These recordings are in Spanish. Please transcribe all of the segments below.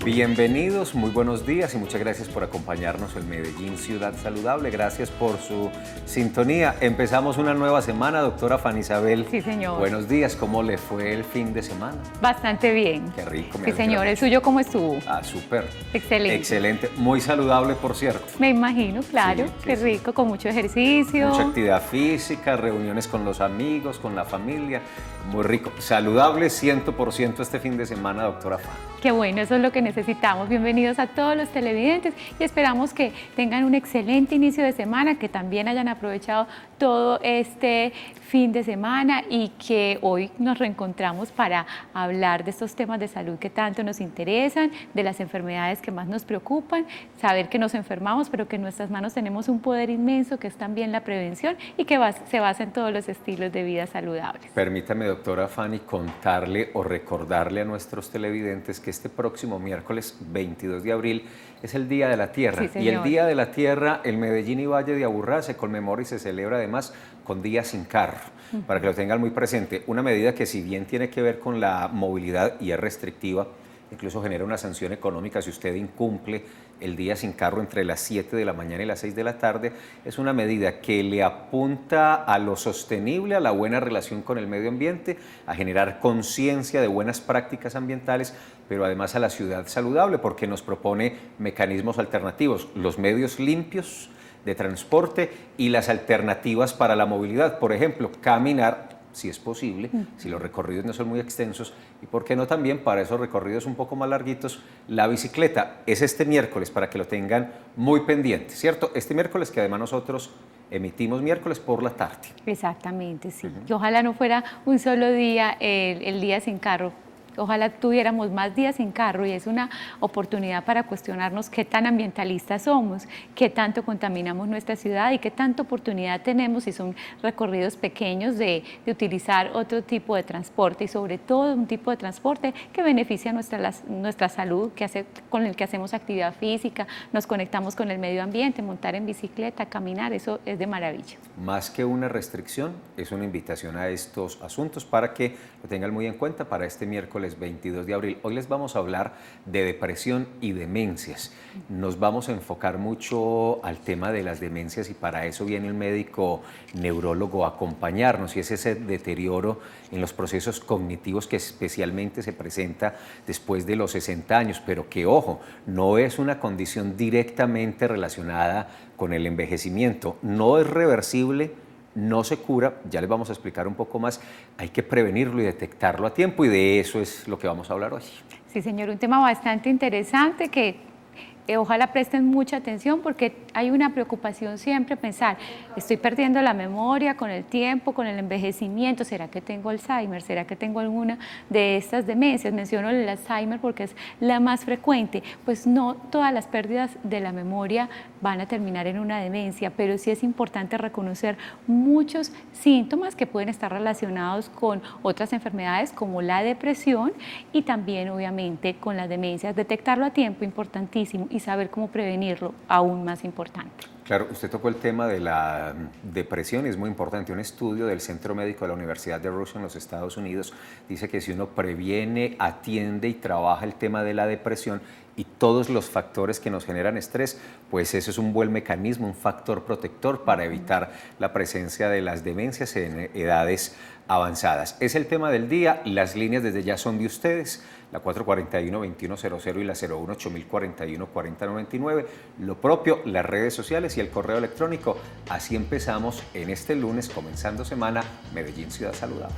Bienvenidos, muy buenos días y muchas gracias por acompañarnos en Medellín Ciudad Saludable. Gracias por su sintonía. Empezamos una nueva semana, doctora Fanny Isabel. Sí, señor. Buenos días, ¿cómo le fue el fin de semana? Bastante bien. Qué rico. Sí, señor. ¿El suyo cómo estuvo? Ah, súper. Excelente. Excelente. Muy saludable, por cierto. Me imagino, claro. Sí, Qué sí. rico, con mucho ejercicio. Mucha actividad física, reuniones con los amigos, con la familia. Muy rico. Saludable 100% este fin de semana, doctora Fanny. Qué bueno, eso es lo que necesitamos. Bienvenidos a todos los televidentes y esperamos que tengan un excelente inicio de semana, que también hayan aprovechado todo este fin de semana y que hoy nos reencontramos para hablar de estos temas de salud que tanto nos interesan, de las enfermedades que más nos preocupan, saber que nos enfermamos, pero que en nuestras manos tenemos un poder inmenso que es también la prevención y que se basa en todos los estilos de vida saludables. Permítame, doctora Fanny, contarle o recordarle a nuestros televidentes que este próximo miércoles 22 de abril es el Día de la Tierra. Sí, y el señor. Día de la Tierra en Medellín y Valle de Aburrá se conmemora y se celebra además con Día Sin Carro, para que lo tengan muy presente. Una medida que, si bien tiene que ver con la movilidad y es restrictiva, incluso genera una sanción económica si usted incumple el día sin carro entre las 7 de la mañana y las 6 de la tarde, es una medida que le apunta a lo sostenible, a la buena relación con el medio ambiente, a generar conciencia de buenas prácticas ambientales, pero además a la ciudad saludable, porque nos propone mecanismos alternativos, los medios limpios de transporte y las alternativas para la movilidad. Por ejemplo, caminar, si es posible, si los recorridos no son muy extensos, y por qué no también para esos recorridos un poco más larguitos, la bicicleta. Es este miércoles, para que lo tengan muy pendiente, ¿cierto? Este miércoles, que además nosotros emitimos miércoles por la tarde. Exactamente, sí. Que ojalá no fuera un solo día el día sin carro. Ojalá tuviéramos más días sin carro, y es una oportunidad para cuestionarnos qué tan ambientalistas somos, qué tanto contaminamos nuestra ciudad y qué tanta oportunidad tenemos, si son recorridos pequeños, de utilizar otro tipo de transporte, y sobre todo un tipo de transporte que beneficia nuestra salud, con el que hacemos actividad física, nos conectamos con el medio ambiente, montar en bicicleta, caminar, eso es de maravilla. Más que una restricción, es una invitación a estos asuntos para que lo tengan muy en cuenta para este miércoles 22 de abril. Hoy les vamos a hablar de depresión y demencias. Nos vamos a enfocar mucho al tema de las demencias, y para eso viene el médico neurólogo a acompañarnos, y es ese deterioro en los procesos cognitivos que especialmente se presenta después de los 60 años, pero que, ojo, no es una condición directamente relacionada con el envejecimiento, no es reversible, no se cura, ya les vamos a explicar un poco más, hay que prevenirlo y detectarlo a tiempo, y de eso es lo que vamos a hablar hoy. Sí, señor, un tema bastante interesante que ojalá presten mucha atención, porque hay una preocupación siempre, pensar, estoy perdiendo la memoria con el tiempo, con el envejecimiento, ¿será que tengo Alzheimer? ¿Será que tengo alguna de estas demencias? Menciono el Alzheimer porque es la más frecuente. Pues no todas las pérdidas de la memoria van a terminar en una demencia, pero sí es importante reconocer muchos síntomas que pueden estar relacionados con otras enfermedades como la depresión, y también obviamente con las demencias. Detectarlo a tiempo, importantísimo, y saber cómo prevenirlo, aún más importante. Claro, usted tocó el tema de la depresión, y es muy importante. Un estudio del Centro Médico de la Universidad de Rush en los Estados Unidos dice que si uno previene, atiende y trabaja el tema de la depresión y todos los factores que nos generan estrés, pues eso es un buen mecanismo, un factor protector para evitar la presencia de las demencias en edades avanzadas. Es el tema del día. Las líneas desde ya son de ustedes, la 441-2100 y la 018-041-4099. Lo propio, las redes sociales y el correo electrónico. Así empezamos en este lunes, comenzando semana, Medellín Ciudad Saludable.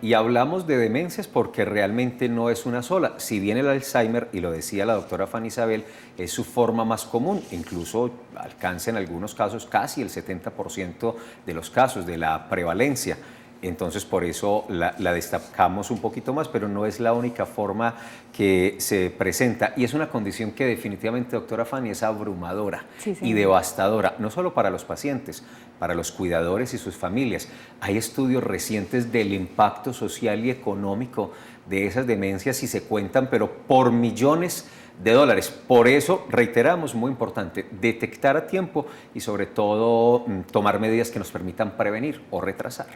Y hablamos de demencias porque realmente no es una sola. Si bien el Alzheimer, y lo decía la doctora Fanny Isabel, es su forma más común, incluso alcanza en algunos casos casi el 70% de los casos de la prevalencia. Entonces por eso la destacamos un poquito más, pero no es la única forma que se presenta. Y es una condición que definitivamente, doctora Fanny, es abrumadora y devastadora, no solo para los pacientes, para los cuidadores y sus familias. Hay estudios recientes del impacto social y económico de esas demencias y se cuentan, pero por millones de dólares. Por eso, reiteramos, muy importante, detectar a tiempo y sobre todo tomar medidas que nos permitan prevenir o retrasar.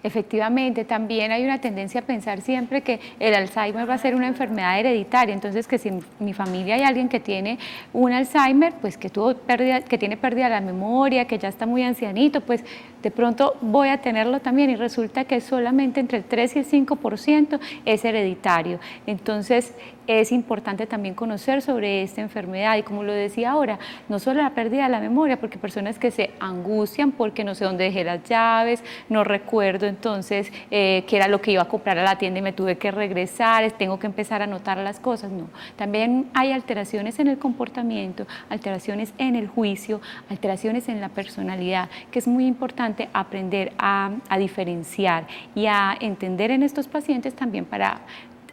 Efectivamente, también hay una tendencia a pensar siempre que el Alzheimer va a ser una enfermedad hereditaria, entonces que si en mi familia hay alguien que tiene un Alzheimer, pues que tiene pérdida de la memoria, que ya está muy ancianito, pues de pronto voy a tenerlo también, y resulta que solamente entre el 3 y el 5% es hereditario. Entonces es importante también conocer sobre esta enfermedad y, como lo decía ahora, no solo la pérdida de la memoria, porque personas que se angustian porque no sé dónde dejé las llaves, no recuerdo entonces qué era lo que iba a comprar a la tienda y me tuve que regresar, tengo que empezar a anotar las cosas. No, también hay alteraciones en el comportamiento, alteraciones en el juicio, alteraciones en la personalidad, que es muy importante aprender a diferenciar y a entender en estos pacientes también para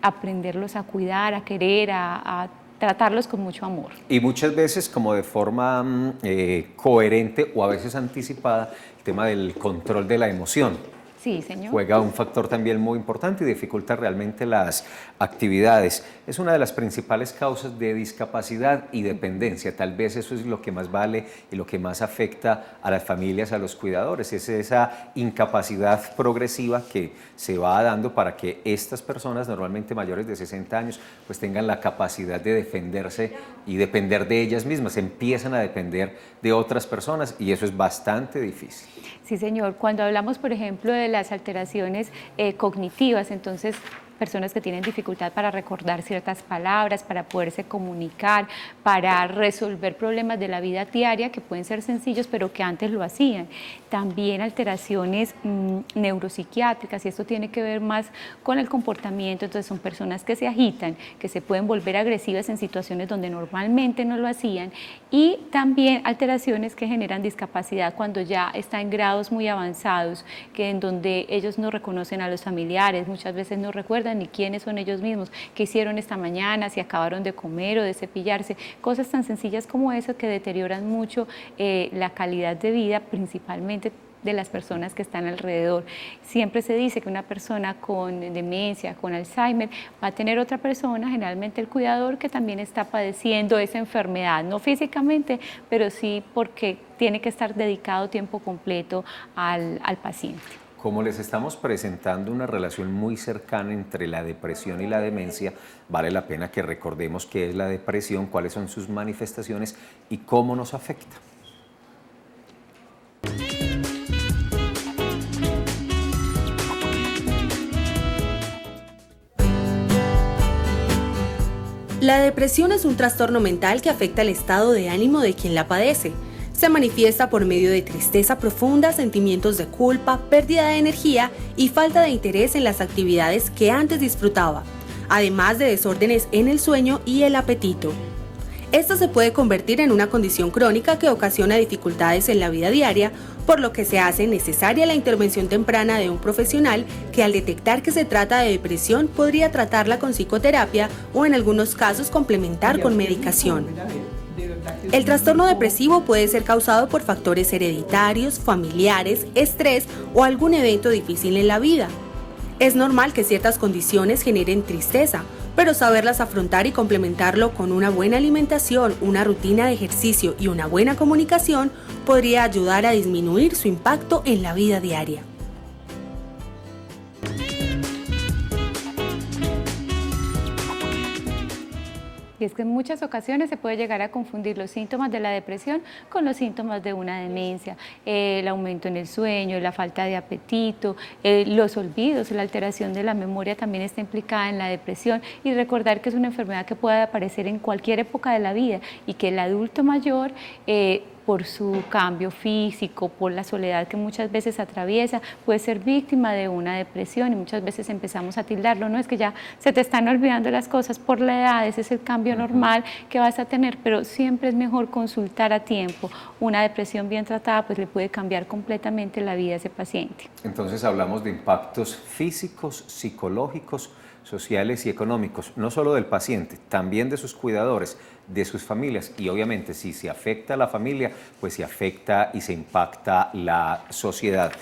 aprenderlos a cuidar, a querer, a tratarlos con mucho amor. Y muchas veces como de forma coherente o a veces anticipada, el tema del control de la emoción. Sí, señor. Juega un factor también muy importante y dificulta realmente las actividades. Es una de las principales causas de discapacidad y dependencia. Tal vez eso es lo que más vale y lo que más afecta a las familias, a los cuidadores. Es esa incapacidad progresiva que se va dando para que estas personas, normalmente mayores de 60 años, pues tengan la capacidad de defenderse y depender de ellas mismas. Empiezan a depender de otras personas y eso es bastante difícil. Sí, señor. Cuando hablamos, por ejemplo, de las alteraciones cognitivas, entonces personas que tienen dificultad para recordar ciertas palabras, para poderse comunicar, para resolver problemas de la vida diaria que pueden ser sencillos, pero que antes lo hacían. También alteraciones neuropsiquiátricas, y esto tiene que ver más con el comportamiento. Entonces son personas que se agitan, que se pueden volver agresivas en situaciones donde normalmente no lo hacían, y también alteraciones que generan discapacidad cuando ya está en grados muy avanzados, que en donde ellos no reconocen a los familiares, muchas veces no recuerdan ni quiénes son ellos mismos, qué hicieron esta mañana, si acabaron de comer o de cepillarse, cosas tan sencillas como eso que deterioran mucho la calidad de vida, principalmente de las personas que están alrededor. Siempre se dice que una persona con demencia, con Alzheimer, va a tener otra persona, generalmente el cuidador, que también está padeciendo esa enfermedad, no físicamente, pero sí porque tiene que estar dedicado tiempo completo al paciente. Como les estamos presentando una relación muy cercana entre la depresión y la demencia, vale la pena que recordemos qué es la depresión, cuáles son sus manifestaciones y cómo nos afecta. La depresión es un trastorno mental que afecta el estado de ánimo de quien la padece. Se manifiesta por medio de tristeza profunda, sentimientos de culpa, pérdida de energía y falta de interés en las actividades que antes disfrutaba, además de desórdenes en el sueño y el apetito. Esto se puede convertir en una condición crónica que ocasiona dificultades en la vida diaria, por lo que se hace necesaria la intervención temprana de un profesional que, al detectar que se trata de depresión, podría tratarla con psicoterapia o en algunos casos complementar con medicación. El trastorno depresivo puede ser causado por factores hereditarios, familiares, estrés o algún evento difícil en la vida. Es normal que ciertas condiciones generen tristeza, pero saberlas afrontar y complementarlo con una buena alimentación, una rutina de ejercicio y una buena comunicación podría ayudar a disminuir su impacto en la vida diaria. Y es que en muchas ocasiones se puede llegar a confundir los síntomas de la depresión con los síntomas de una demencia, el aumento en el sueño, la falta de apetito, los olvidos, la alteración de la memoria también está implicada en la depresión, y recordar que es una enfermedad que puede aparecer en cualquier época de la vida y que el adulto mayor por su cambio físico, por la soledad que muchas veces atraviesa, puede ser víctima de una depresión y muchas veces empezamos a tildarlo, no es que ya se te están olvidando las cosas por la edad, ese es el cambio normal que vas a tener, pero siempre es mejor consultar a tiempo. Una depresión bien tratada pues le puede cambiar completamente la vida a ese paciente. Entonces hablamos de impactos físicos, psicológicos, sociales y económicos, no solo del paciente, también de sus cuidadores, de sus familias, y obviamente si se afecta a la familia, pues se afecta y se impacta la sociedad.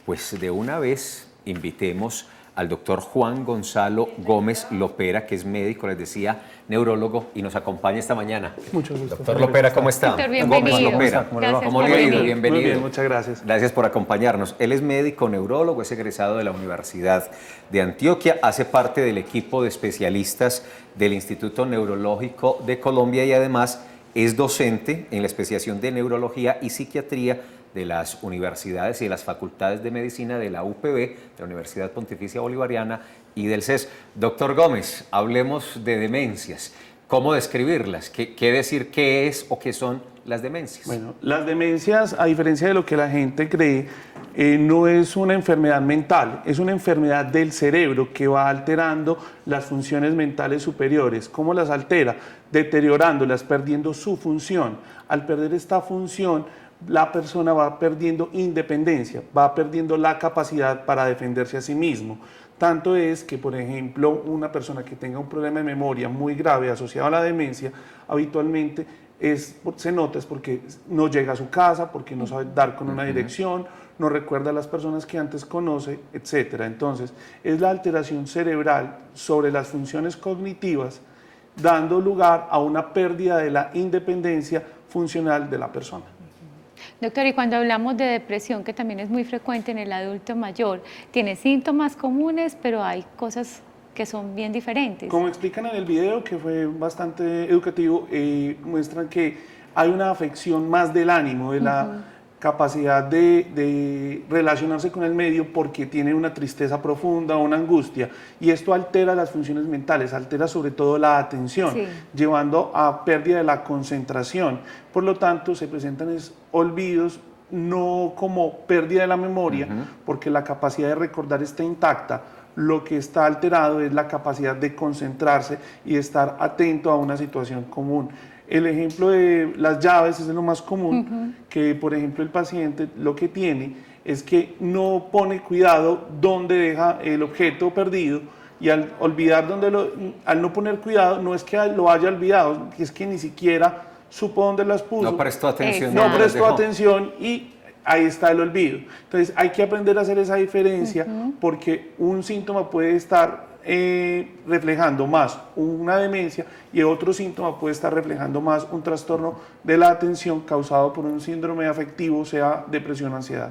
Pues de una vez invitemos al doctor Juan Gonzalo Gómez Lopera, que es médico, les decía, neurólogo, y nos acompaña esta mañana. Mucho gusto. Doctor Lopera, ¿cómo está? Doctor, bienvenido. Gómez Lopera, ¿cómo le ha ido? Bienvenido. Muy bien, muchas gracias. Gracias por acompañarnos. Él es médico neurólogo, es egresado de la Universidad de Antioquia, hace parte del equipo de especialistas del Instituto Neurológico de Colombia y además es docente en la especialización de neurología y psiquiatría de las universidades y de las facultades de medicina de la UPB, de la Universidad Pontificia Bolivariana y del CES. Doctor Gómez, hablemos de demencias. ¿Cómo describirlas? ¿Qué decir qué es o qué son las demencias? Bueno, las demencias, a diferencia de lo que la gente cree, no es una enfermedad mental, es una enfermedad del cerebro que va alterando las funciones mentales superiores. ¿Cómo las altera? Deteriorándolas, perdiendo su función. Al perder esta función, la persona va perdiendo independencia, va perdiendo la capacidad para defenderse a sí mismo. Tanto es que, por ejemplo, una persona que tenga un problema de memoria muy grave asociado a la demencia, habitualmente se nota es porque no llega a su casa, porque no sabe dar con una dirección, no recuerda a las personas que antes conoce, etc. Entonces, es la alteración cerebral sobre las funciones cognitivas, dando lugar a una pérdida de la independencia funcional de la persona. Doctor, y cuando hablamos de depresión, que también es muy frecuente en el adulto mayor, tiene síntomas comunes, pero hay cosas que son bien diferentes. Como explican en el video, que fue bastante educativo, muestran que hay una afección más del ánimo, de la capacidad de relacionarse con el medio porque tiene una tristeza profunda, una angustia, y esto altera las funciones mentales, altera sobre todo la atención, llevando a pérdida de la concentración. Por lo tanto, se presentan olvidos, no como pérdida de la memoria, porque la capacidad de recordar está intacta. Lo que está alterado es la capacidad de concentrarse y estar atento a una situación común. El ejemplo de las llaves es lo más común, que por ejemplo el paciente lo que tiene es que no pone cuidado dónde deja el objeto perdido, y al olvidar al no poner cuidado, no es que lo haya olvidado, es que ni siquiera supo dónde las puso. No prestó atención. No prestó atención y ahí está el olvido. Entonces hay que aprender a hacer esa diferencia, porque un síntoma puede estar reflejando más una demencia y otro síntoma puede estar reflejando más un trastorno de la atención causado por un síndrome afectivo, sea depresión o ansiedad.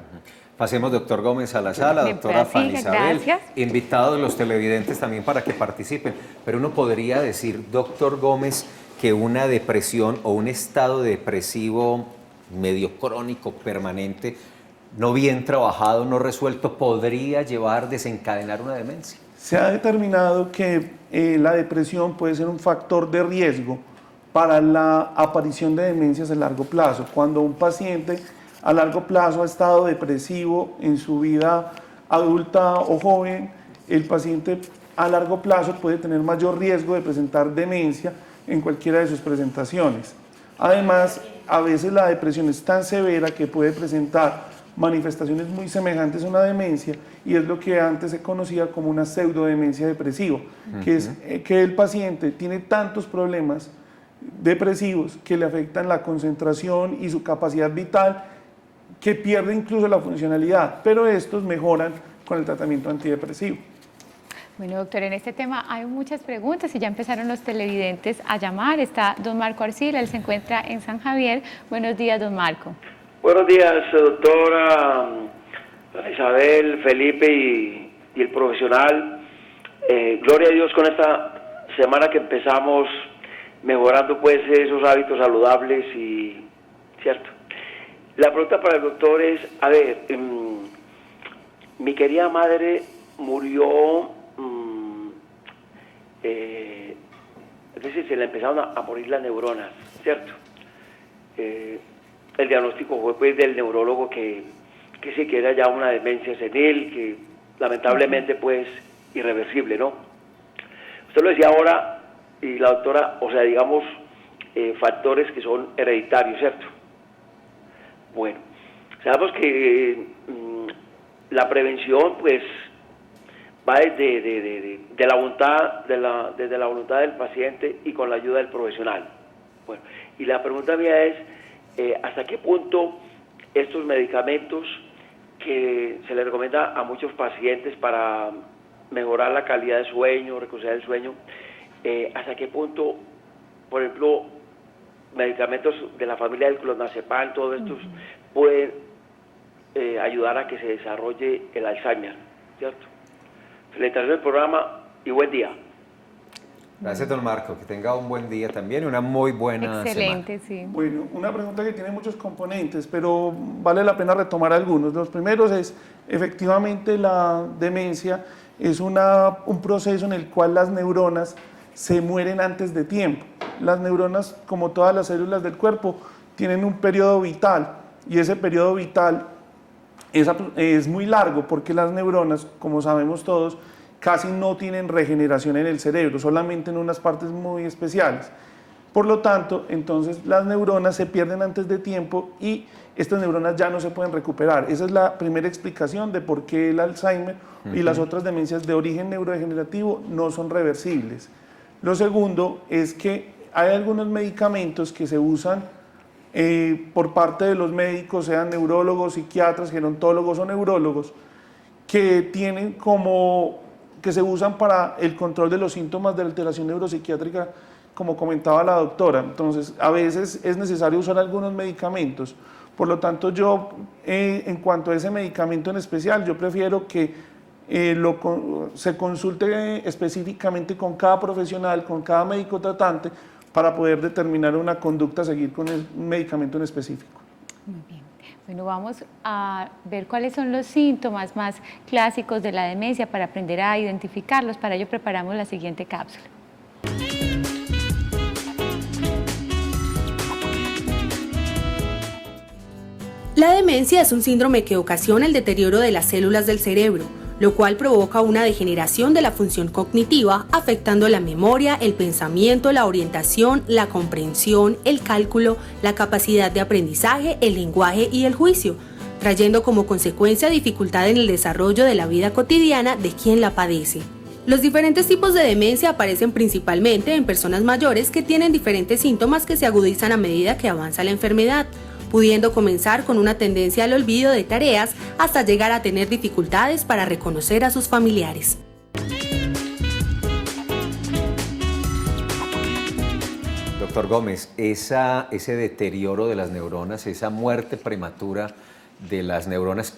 Pasemos, doctor Gómez, a la sala, doctora Fanny Isabel, invitados los televidentes también para que participen, pero uno podría decir, doctor Gómez, que una depresión o un estado depresivo medio crónico, permanente, no bien trabajado, no resuelto, podría desencadenar una demencia. Se ha determinado que la depresión puede ser un factor de riesgo para la aparición de demencias a largo plazo. Cuando un paciente a largo plazo ha estado depresivo en su vida adulta o joven, el paciente a largo plazo puede tener mayor riesgo de presentar demencia en cualquiera de sus presentaciones. Además, a veces la depresión es tan severa que puede presentar manifestaciones muy semejantes a una demencia, y es lo que antes se conocía como una pseudodemencia depresiva, que es que el paciente tiene tantos problemas depresivos que le afectan la concentración y su capacidad vital, que pierde incluso la funcionalidad, pero estos mejoran con el tratamiento antidepresivo. Bueno, doctor, en este tema hay muchas preguntas y ya empezaron los televidentes a llamar. Está don Marco Arcila, él se encuentra en San Javier. Buenos días, don Marco. Buenos días, doctora Isabel, Felipe y el profesional. Gloria a Dios con esta semana que empezamos mejorando pues esos hábitos saludables y cierto. La pregunta para el doctor es, a ver, mi querida madre murió, es decir, se le empezaron a morir las neuronas, ¿cierto? el diagnóstico fue pues del neurólogo que sí que era ya una demencia senil, que lamentablemente pues irreversible, ¿no? Usted lo decía ahora, y la doctora, o sea, digamos, factores que son hereditarios, ¿cierto? Bueno, sabemos que la prevención pues va desde la voluntad, desde la voluntad del paciente y con la ayuda del profesional. Bueno, y la pregunta mía es, ¿hasta qué punto estos medicamentos que se les recomienda a muchos pacientes para mejorar la calidad de sueño, recuperar el sueño, hasta qué punto, por ejemplo, medicamentos de la familia del clonazepam, todos estos pueden ayudar a que se desarrolle el Alzheimer, ¿cierto? Felicitaciones del programa y buen día. Gracias, don Marco. Que tenga un buen día también y una muy buena Excelente, semana. sí. Bueno, una pregunta que tiene muchos componentes, pero vale la pena retomar algunos. Los primeros es, efectivamente, la demencia es un proceso en el cual las neuronas se mueren antes de tiempo. Las neuronas, como todas las células del cuerpo, tienen un periodo vital, y ese periodo vital es muy largo porque las neuronas, como sabemos todos, casi no tienen regeneración en el cerebro, solamente en unas partes muy especiales. Por lo tanto, entonces las neuronas se pierden antes de tiempo y estas neuronas ya no se pueden recuperar. Esa es la primera explicación de por qué el Alzheimer y las otras demencias de origen neurodegenerativo no son reversibles. Lo segundo es que hay algunos medicamentos que se usan por parte de los médicos, sean neurólogos, psiquiatras, gerontólogos o neurólogos, que se usan para el control de los síntomas de alteración neuropsiquiátrica, como comentaba la doctora. Entonces, a veces es necesario usar algunos medicamentos. Por lo tanto, yo, en cuanto a ese medicamento en especial, yo prefiero que se consulte específicamente con cada profesional, con cada médico tratante, para poder determinar una conducta a seguir con el medicamento en específico. Muy bien. Bueno, vamos a ver cuáles son los síntomas más clásicos de la demencia para aprender a identificarlos. Para ello preparamos la siguiente cápsula. La demencia es un síndrome que ocasiona el deterioro de las células del cerebro, lo cual provoca una degeneración de la función cognitiva, afectando la memoria, el pensamiento, la orientación, la comprensión, el cálculo, la capacidad de aprendizaje, el lenguaje y el juicio, trayendo como consecuencia dificultad en el desarrollo de la vida cotidiana de quien la padece. Los diferentes tipos de demencia aparecen principalmente en personas mayores que tienen diferentes síntomas que se agudizan a medida que avanza la enfermedad, pudiendo comenzar con una tendencia al olvido de tareas hasta llegar a tener dificultades para reconocer a sus familiares. Doctor Gómez, ese deterioro de las neuronas, esa muerte prematura de las neuronas,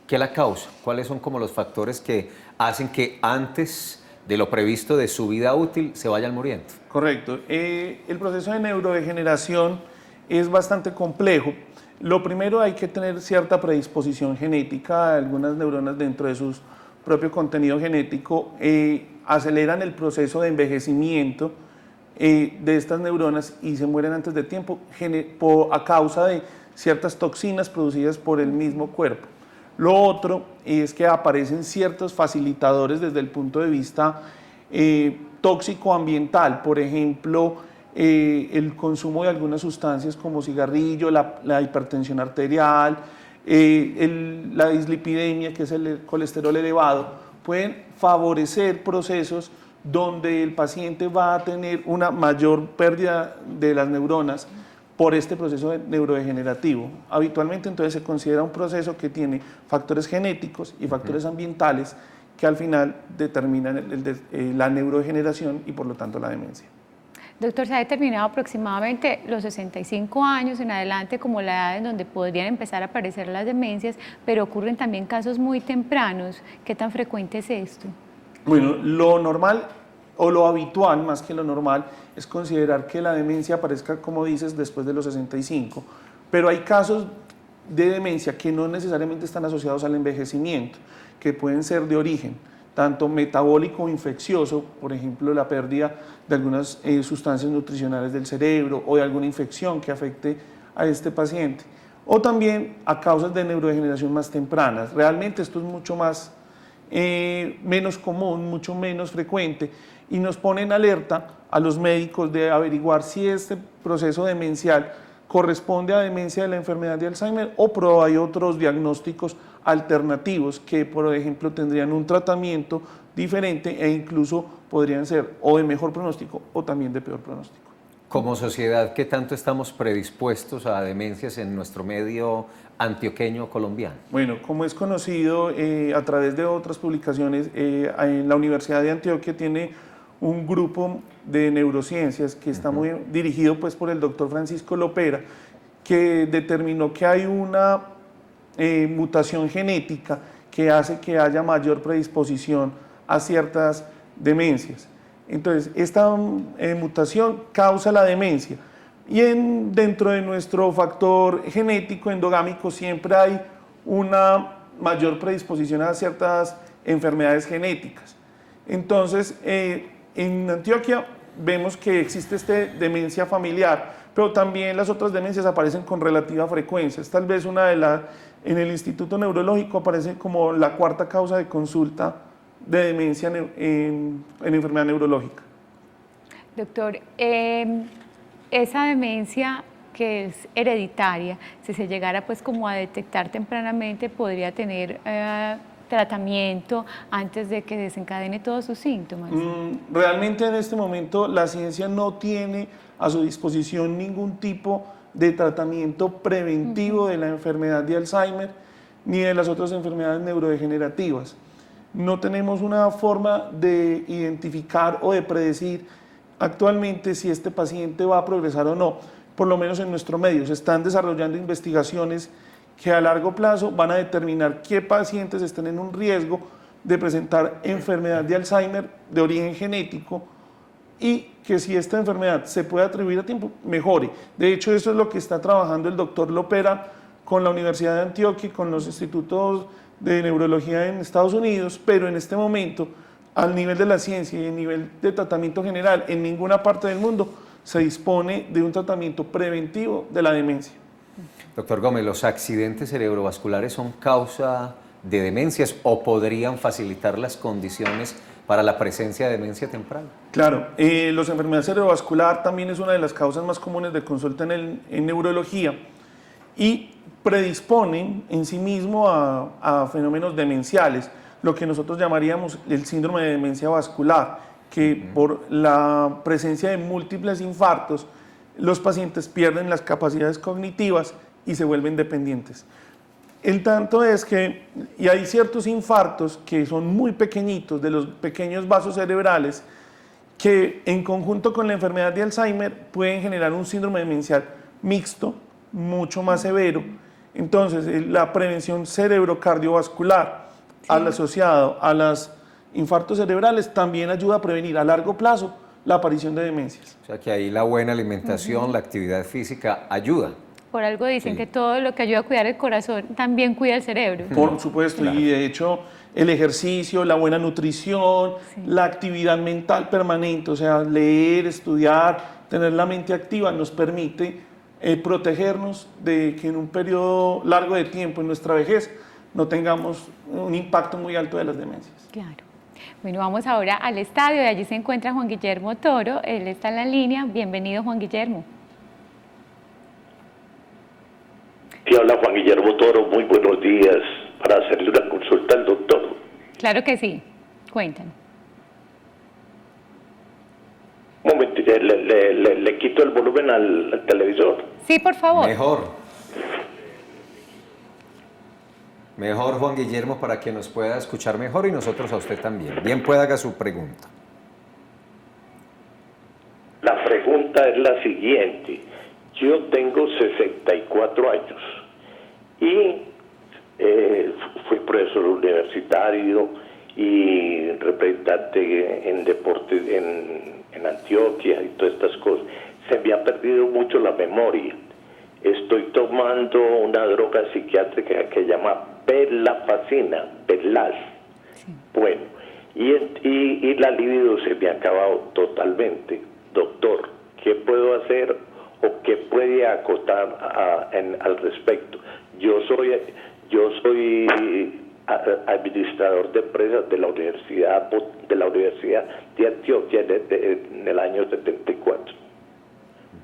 ¿qué la causa? ¿Cuáles son como los factores que hacen que antes de lo previsto de su vida útil se vayan muriendo? Correcto. El proceso de neurodegeneración es bastante complejo. Lo primero, hay que tener cierta predisposición genética. Algunas neuronas, dentro de su propio contenido genético, aceleran el proceso de envejecimiento de estas neuronas y se mueren antes de tiempo a causa de ciertas toxinas producidas por el mismo cuerpo. Lo otro es que aparecen ciertos facilitadores desde el punto de vista tóxico ambiental, por ejemplo, el consumo de algunas sustancias como cigarrillo, la hipertensión arterial, la dislipidemia, que es el colesterol elevado, pueden favorecer procesos donde el paciente va a tener una mayor pérdida de las neuronas por este proceso neurodegenerativo. Habitualmente entonces se considera un proceso que tiene factores genéticos y factores ambientales que al final determinan la neurodegeneración y por lo tanto la demencia. Doctor, se ha determinado aproximadamente los 65 años en adelante como la edad en donde podrían empezar a aparecer las demencias, pero ocurren también casos muy tempranos. ¿Qué tan frecuente es esto? Bueno, lo normal o lo habitual, más que lo normal, es considerar que la demencia aparezca, como dices, después de los 65, pero hay casos de demencia que no necesariamente están asociados al envejecimiento, que pueden ser de origen tanto metabólico o infeccioso, por ejemplo, la pérdida de algunas sustancias nutricionales del cerebro o de alguna infección que afecte a este paciente. O también a causas de neurodegeneración más tempranas. Realmente esto es mucho más, menos común, mucho menos frecuente y nos pone en alerta a los médicos de averiguar si este proceso demencial corresponde a demencia de la enfermedad de Alzheimer o hay otros diagnósticos alternativos que, por ejemplo, tendrían un tratamiento diferente e incluso podrían ser o de mejor pronóstico o también de peor pronóstico. Como sociedad, ¿qué tanto estamos predispuestos a demencias en nuestro medio antioqueño colombiano? Bueno, como es conocido a través de otras publicaciones, en la Universidad de Antioquia tiene un grupo de neurociencias que está muy dirigido pues, por el doctor Francisco Lopera, que determinó que hay una mutación genética que hace que haya mayor predisposición a ciertas demencias. Entonces, esta mutación causa la demencia y dentro de nuestro factor genético endogámico siempre hay una mayor predisposición a ciertas enfermedades genéticas. Entonces, en Antioquia vemos que existe demencia familiar, pero también las otras demencias aparecen con relativa frecuencia. Es tal vez en el Instituto Neurológico aparece como la cuarta causa de consulta de demencia en enfermedad neurológica. Doctor, esa demencia que es hereditaria, si se llegara pues como a detectar tempranamente, podría tener tratamiento antes de que desencadene todos sus síntomas. Realmente en este momento la ciencia no tiene a su disposición ningún tipo de tratamiento preventivo de la enfermedad de Alzheimer ni de las otras enfermedades neurodegenerativas. No tenemos una forma de identificar o de predecir actualmente si este paciente va a progresar o no, por lo menos en nuestro medio. Se están desarrollando investigaciones que a largo plazo van a determinar qué pacientes están en un riesgo de presentar enfermedad de Alzheimer de origen genético y que si esta enfermedad se puede atribuir a tiempo, mejore. De hecho, eso es lo que está trabajando el doctor Lopera con la Universidad de Antioquia y con los institutos de neurología en Estados Unidos, pero en este momento, al nivel de la ciencia y a nivel de tratamiento general, en ninguna parte del mundo se dispone de un tratamiento preventivo de la demencia. Doctor Gómez, ¿los accidentes cerebrovasculares son causa de demencias o podrían facilitar las condiciones para la presencia de demencia temprana? Claro, la enfermedad cerebrovascular también es una de las causas más comunes de consulta en neurología y predisponen en sí mismo a fenómenos demenciales, lo que nosotros llamaríamos el síndrome de demencia vascular, que por la presencia de múltiples infartos, los pacientes pierden las capacidades cognitivas y se vuelven dependientes. El tanto es que y hay ciertos infartos que son muy pequeñitos, de los pequeños vasos cerebrales, que en conjunto con la enfermedad de Alzheimer pueden generar un síndrome demencial mixto, mucho más severo. Entonces, la prevención cerebrocardiovascular asociado a los infartos cerebrales también ayuda a prevenir a largo plazo la aparición de demencias. O sea que ahí la buena alimentación, la actividad física ayuda. Por algo dicen que todo lo que ayuda a cuidar el corazón también cuida el cerebro. Por supuesto, claro. Y de hecho el ejercicio, la buena nutrición, la actividad mental permanente, o sea, leer, estudiar, tener la mente activa nos permite protegernos de que en un periodo largo de tiempo, en nuestra vejez, no tengamos un impacto muy alto de las demencias. Claro. Bueno, vamos ahora al estadio y allí se encuentra Juan Guillermo Toro, él está en la línea. Bienvenido, Juan Guillermo. Sí, habla Juan Guillermo Toro, muy buenos días, para hacerle una consulta al doctor. Claro que sí, cuéntanos. Un momento, le quito el volumen al televisor. Sí, por favor. Mejor, Juan Guillermo, para que nos pueda escuchar mejor y nosotros a usted también. Bien pueda haga su pregunta. La pregunta es la siguiente. Yo tengo 64 años y fui profesor universitario y representante en deportes en Antioquia y todas estas cosas. Se me ha perdido mucho la memoria. Estoy tomando una droga psiquiátrica que se llama Belafacina, Belas. Sí. Bueno, y la libido se me ha acabado totalmente. Doctor, ¿qué puedo hacer o qué puede acotar al respecto. Yo soy administrador de empresas de la Universidad de Antioquia en el año 74.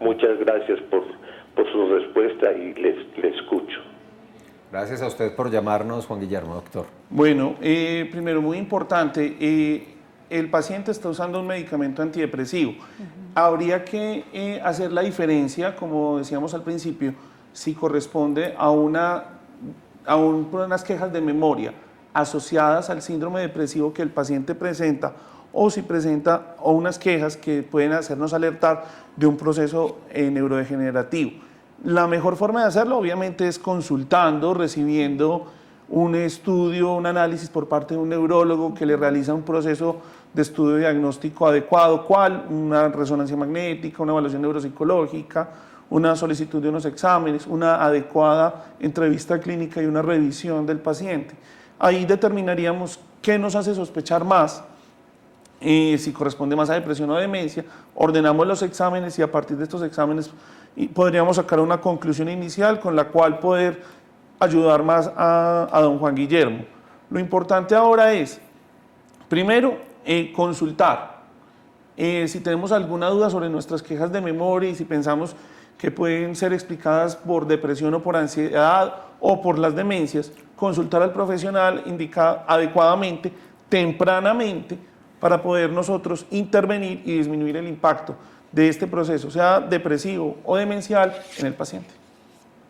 Muchas gracias por su respuesta y le escucho. Gracias a usted por llamarnos, Juan Guillermo, doctor. Bueno, primero, muy importante, el paciente está usando un medicamento antidepresivo. Habría que hacer la diferencia, como decíamos al principio, si corresponde a unas quejas de memoria asociadas al síndrome depresivo que el paciente presenta, o si presenta unas quejas que pueden hacernos alertar de un proceso neurodegenerativo. La mejor forma de hacerlo obviamente es consultando, recibiendo un estudio, un análisis por parte de un neurólogo que le realiza un proceso de estudio diagnóstico adecuado, ¿cuál? Una resonancia magnética, una evaluación neuropsicológica, una solicitud de unos exámenes, una adecuada entrevista clínica y una revisión del paciente. Ahí determinaríamos qué nos hace sospechar más, si corresponde más a depresión o demencia, ordenamos los exámenes y a partir de estos exámenes podríamos sacar una conclusión inicial con la cual poder ayudar más a don Juan Guillermo. Lo importante ahora es, primero, consultar. Si tenemos alguna duda sobre nuestras quejas de memoria y si pensamos que pueden ser explicadas por depresión o por ansiedad o por las demencias, consultar al profesional indicado adecuadamente, tempranamente, para poder nosotros intervenir y disminuir el impacto de este proceso, sea depresivo o demencial, en el paciente.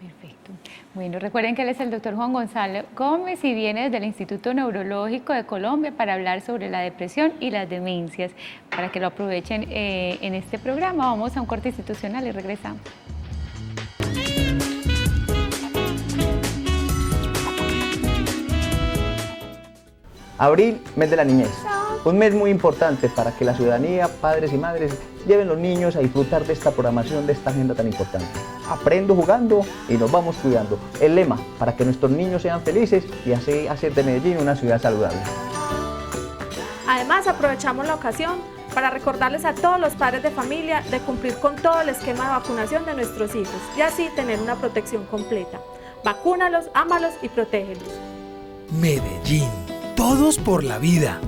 Perfecto. Bueno, recuerden que él es el doctor Juan Gonzalo Gómez y viene desde el Instituto Neurológico de Colombia para hablar sobre la depresión y las demencias, para que lo aprovechen en este programa. Vamos a un corte institucional y regresamos. Abril, mes de la niñez. Un mes muy importante para que la ciudadanía, padres y madres, lleven los niños a disfrutar de esta programación, de esta agenda tan importante. Aprendo jugando y nos vamos cuidando. El lema, para que nuestros niños sean felices y así hacer de Medellín una ciudad saludable. Además, aprovechamos la ocasión para recordarles a todos los padres de familia de cumplir con todo el esquema de vacunación de nuestros hijos y así tener una protección completa. Vacúnalos, ámalos y protégelos. Medellín, todos por la vida.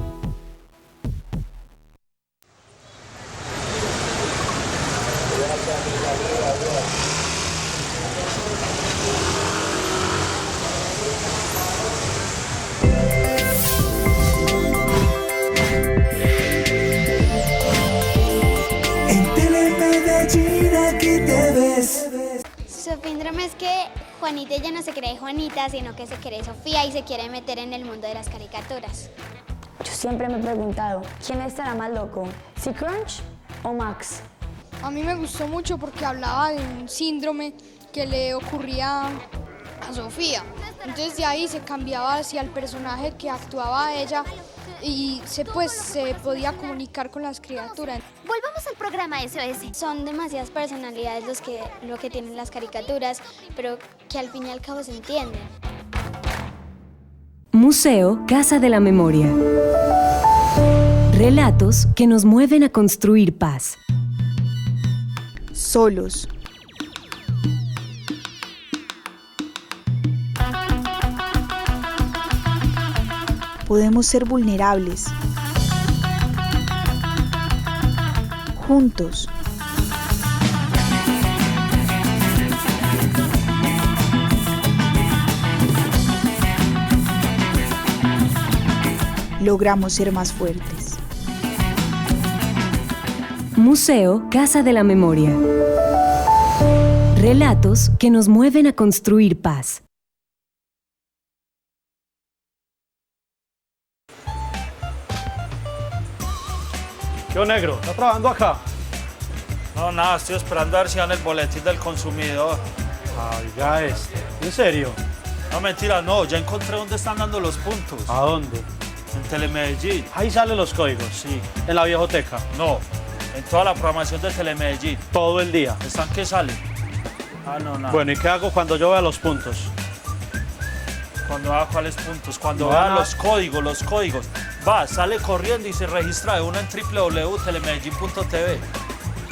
Su síndrome es que Juanita ya no se cree Juanita, sino que se cree Sofía y se quiere meter en el mundo de las caricaturas. Yo siempre me he preguntado, ¿quién estará más loco? ¿Si Crunch o Max? A mí me gustó mucho porque hablaba de un síndrome que le ocurría a Sofía. Entonces de ahí se cambiaba hacia el personaje que actuaba ella y se podía comunicar con las criaturas. Volvamos al programa SOS. Son demasiadas personalidades lo que tienen las caricaturas, pero que al fin y al cabo se entienden. Museo Casa de la Memoria. Relatos que nos mueven a construir paz. Solos. Podemos ser vulnerables. Juntos. Logramos ser más fuertes. Museo Casa de la Memoria. Relatos que nos mueven a construir paz. ¿Qué onda, negro? ¿Está trabajando acá? No, nada, estoy esperando a ver si dan el boletín del consumidor. Oiga, ¿en serio? No, mentira, no, ya encontré dónde están dando los puntos. ¿A dónde? En Telemedellín. Ahí salen los códigos, sí. ¿En la viejoteca? No, en toda la programación de Telemedellín. ¿Todo el día? ¿Están que salen? No, nada. Bueno, ¿y qué hago cuando yo vea los puntos? ¿Cuando vea cuáles puntos? Cuando vea los códigos. Va, sale corriendo y se registra de una en www.telemedellin.tv.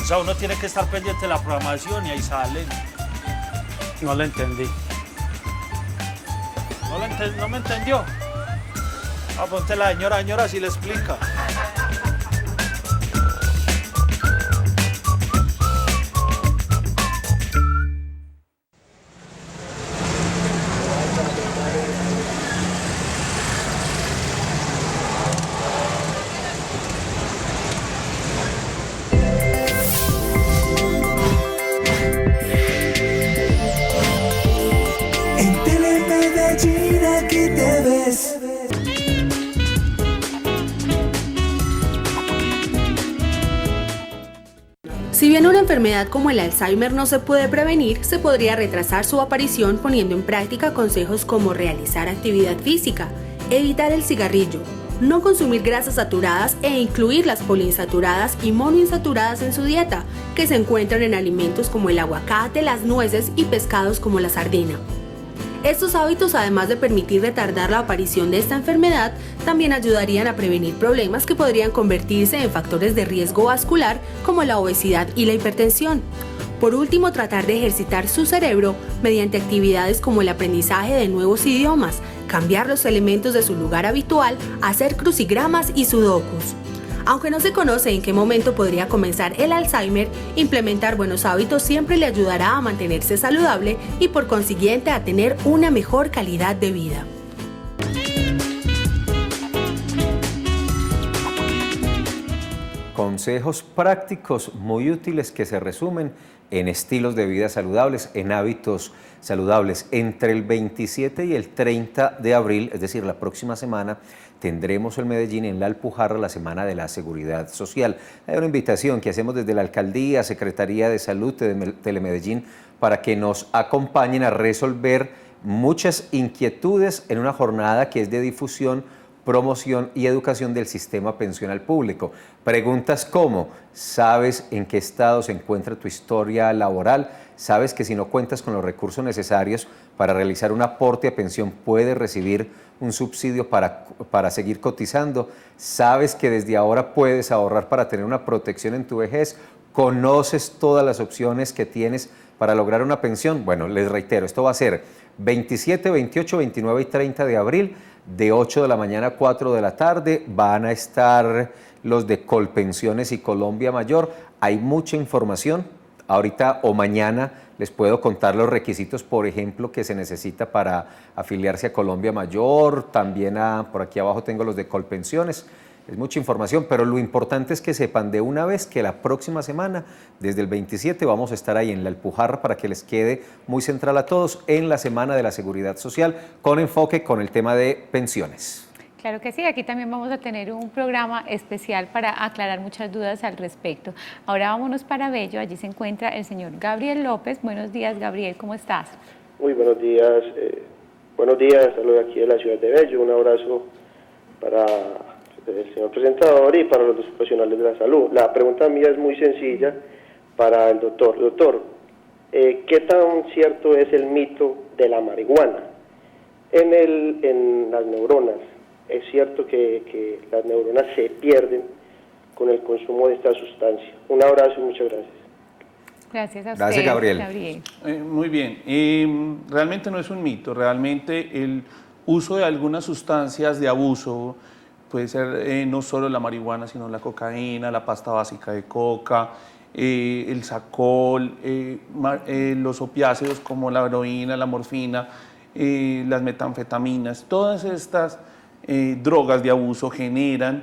O sea, uno tiene que estar pendiente de la programación y ahí salen. No lo entendí. ¿No me entendió? Ah, ponte la señora, si le explica. En Telemedellín aquí te ves. Si bien una enfermedad como el Alzheimer no se puede prevenir, se podría retrasar su aparición poniendo en práctica consejos como realizar actividad física, evitar el cigarrillo, no consumir grasas saturadas e incluir las poliinsaturadas y monoinsaturadas en su dieta, que se encuentran en alimentos como el aguacate, las nueces y pescados como la sardina. Estos hábitos, además de permitir retardar la aparición de esta enfermedad, también ayudarían a prevenir problemas que podrían convertirse en factores de riesgo vascular como la obesidad y la hipertensión. Por último, tratar de ejercitar su cerebro mediante actividades como el aprendizaje de nuevos idiomas, cambiar los elementos de su lugar habitual, hacer crucigramas y sudokus. Aunque no se conoce en qué momento podría comenzar el Alzheimer, implementar buenos hábitos siempre le ayudará a mantenerse saludable y por consiguiente a tener una mejor calidad de vida. Consejos prácticos muy útiles que se resumen en estilos de vida saludables, en hábitos saludables. Entre el 27 y el 30 de abril, es decir, la próxima semana, tendremos en Medellín, en la Alpujarra, la Semana de la Seguridad Social. Hay una invitación que hacemos desde la Alcaldía, Secretaría de Salud de Telemedellín, para que nos acompañen a resolver muchas inquietudes en una jornada que es de difusión, promoción y educación del sistema pensional público. Preguntas como, ¿sabes en qué estado se encuentra tu historia laboral? ¿Sabes que si no cuentas con los recursos necesarios para realizar un aporte a pensión puedes recibir un subsidio para seguir cotizando? ¿Sabes que desde ahora puedes ahorrar para tener una protección en tu vejez? ¿Conoces todas las opciones que tienes para lograr una pensión? Bueno, les reitero, esto va a ser 27, 28, 29 y 30 de abril, de 8 de la mañana a 4 de la tarde. Van a estar los de Colpensiones y Colombia Mayor. Hay mucha información. Ahorita o mañana les puedo contar los requisitos, por ejemplo, que se necesita para afiliarse a Colombia Mayor. También por aquí abajo tengo los de Colpensiones. Es mucha información, pero lo importante es que sepan de una vez que la próxima semana, desde el 27, vamos a estar ahí en la Alpujarra para que les quede muy central a todos en la Semana de la Seguridad Social, con enfoque con el tema de pensiones. Claro que sí, aquí también vamos a tener un programa especial para aclarar muchas dudas al respecto. Ahora vámonos para Bello, allí se encuentra el señor Gabriel López. Buenos días, Gabriel, ¿cómo estás? Muy buenos días, saludos aquí de la ciudad de Bello, un abrazo para el señor presentador y para los dos profesionales de la salud. La pregunta mía es muy sencilla para el doctor. Doctor, ¿qué tan cierto es el mito de la marihuana en las neuronas? ¿Es cierto que las neuronas se pierden con el consumo de esta sustancia? Un abrazo y muchas gracias. Gracias a usted. Gracias, Gabriel. Muy bien. Realmente no es un mito. Realmente el uso de algunas sustancias de abuso, puede ser no solo la marihuana, sino la cocaína, la pasta básica de coca, el Sacol, los opiáceos como la heroína, la morfina, las metanfetaminas. Todas estas drogas de abuso generan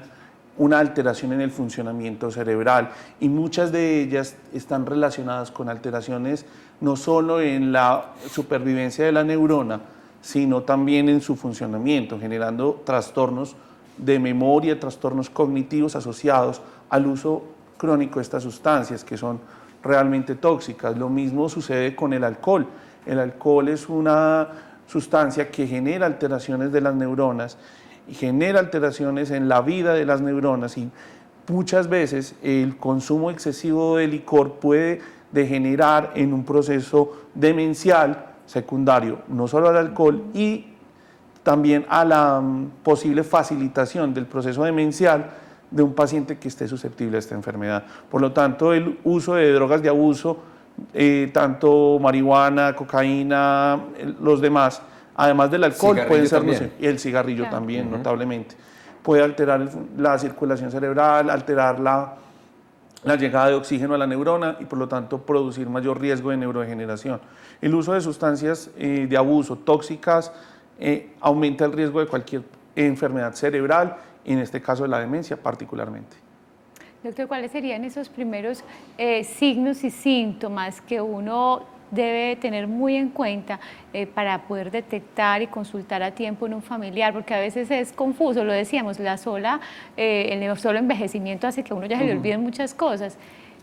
una alteración en el funcionamiento cerebral y muchas de ellas están relacionadas con alteraciones no solo en la supervivencia de la neurona, sino también en su funcionamiento, generando trastornos de memoria, trastornos cognitivos asociados al uso crónico de estas sustancias que son realmente tóxicas. Lo mismo sucede con el alcohol. El alcohol es una sustancia que genera alteraciones de las neuronas y genera alteraciones en la vida de las neuronas, y muchas veces el consumo excesivo de licor puede degenerar en un proceso demencial secundario, no solo al alcohol, y también a la posible facilitación del proceso demencial de un paciente que esté susceptible a esta enfermedad. Por lo tanto, el uso de drogas de abuso, tanto marihuana, cocaína, los demás, además del alcohol, pueden ser nocivos. Y el cigarrillo también, notablemente. Puede alterar la circulación cerebral, alterar la llegada de oxígeno a la neurona y por lo tanto producir mayor riesgo de neurodegeneración. El uso de sustancias de abuso tóxicas aumenta el riesgo de cualquier enfermedad cerebral, y en este caso de la demencia particularmente. Doctor, ¿cuáles serían esos primeros signos y síntomas que uno debe tener muy en cuenta para poder detectar y consultar a tiempo en un familiar? Porque a veces es confuso, lo decíamos, el solo envejecimiento hace que a uno ya se le olviden muchas cosas.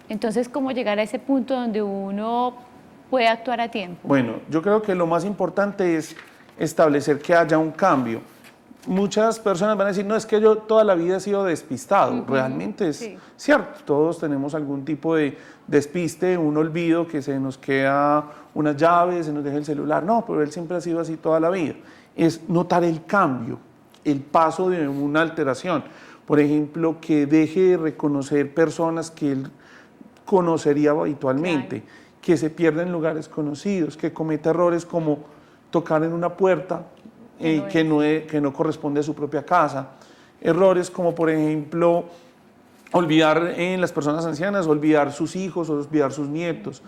Entonces, ¿cómo llegar a ese punto donde uno puede actuar a tiempo? Bueno, yo creo que lo más importante es establecer que haya un cambio. Muchas personas van a decir, no, es que yo toda la vida he sido despistado. Realmente es cierto, todos tenemos algún tipo de despiste, un olvido, que se nos queda unas llaves, se nos deja el celular. No, pero él siempre ha sido así toda la vida. Es notar el cambio, el paso de una alteración. Por ejemplo, que deje de reconocer personas que él conocería habitualmente, que se pierda en lugares conocidos, que cometa errores como tocar en una puerta que no corresponde a su propia casa. Errores como, por ejemplo, olvidar en las personas ancianas, olvidar sus hijos o olvidar sus nietos,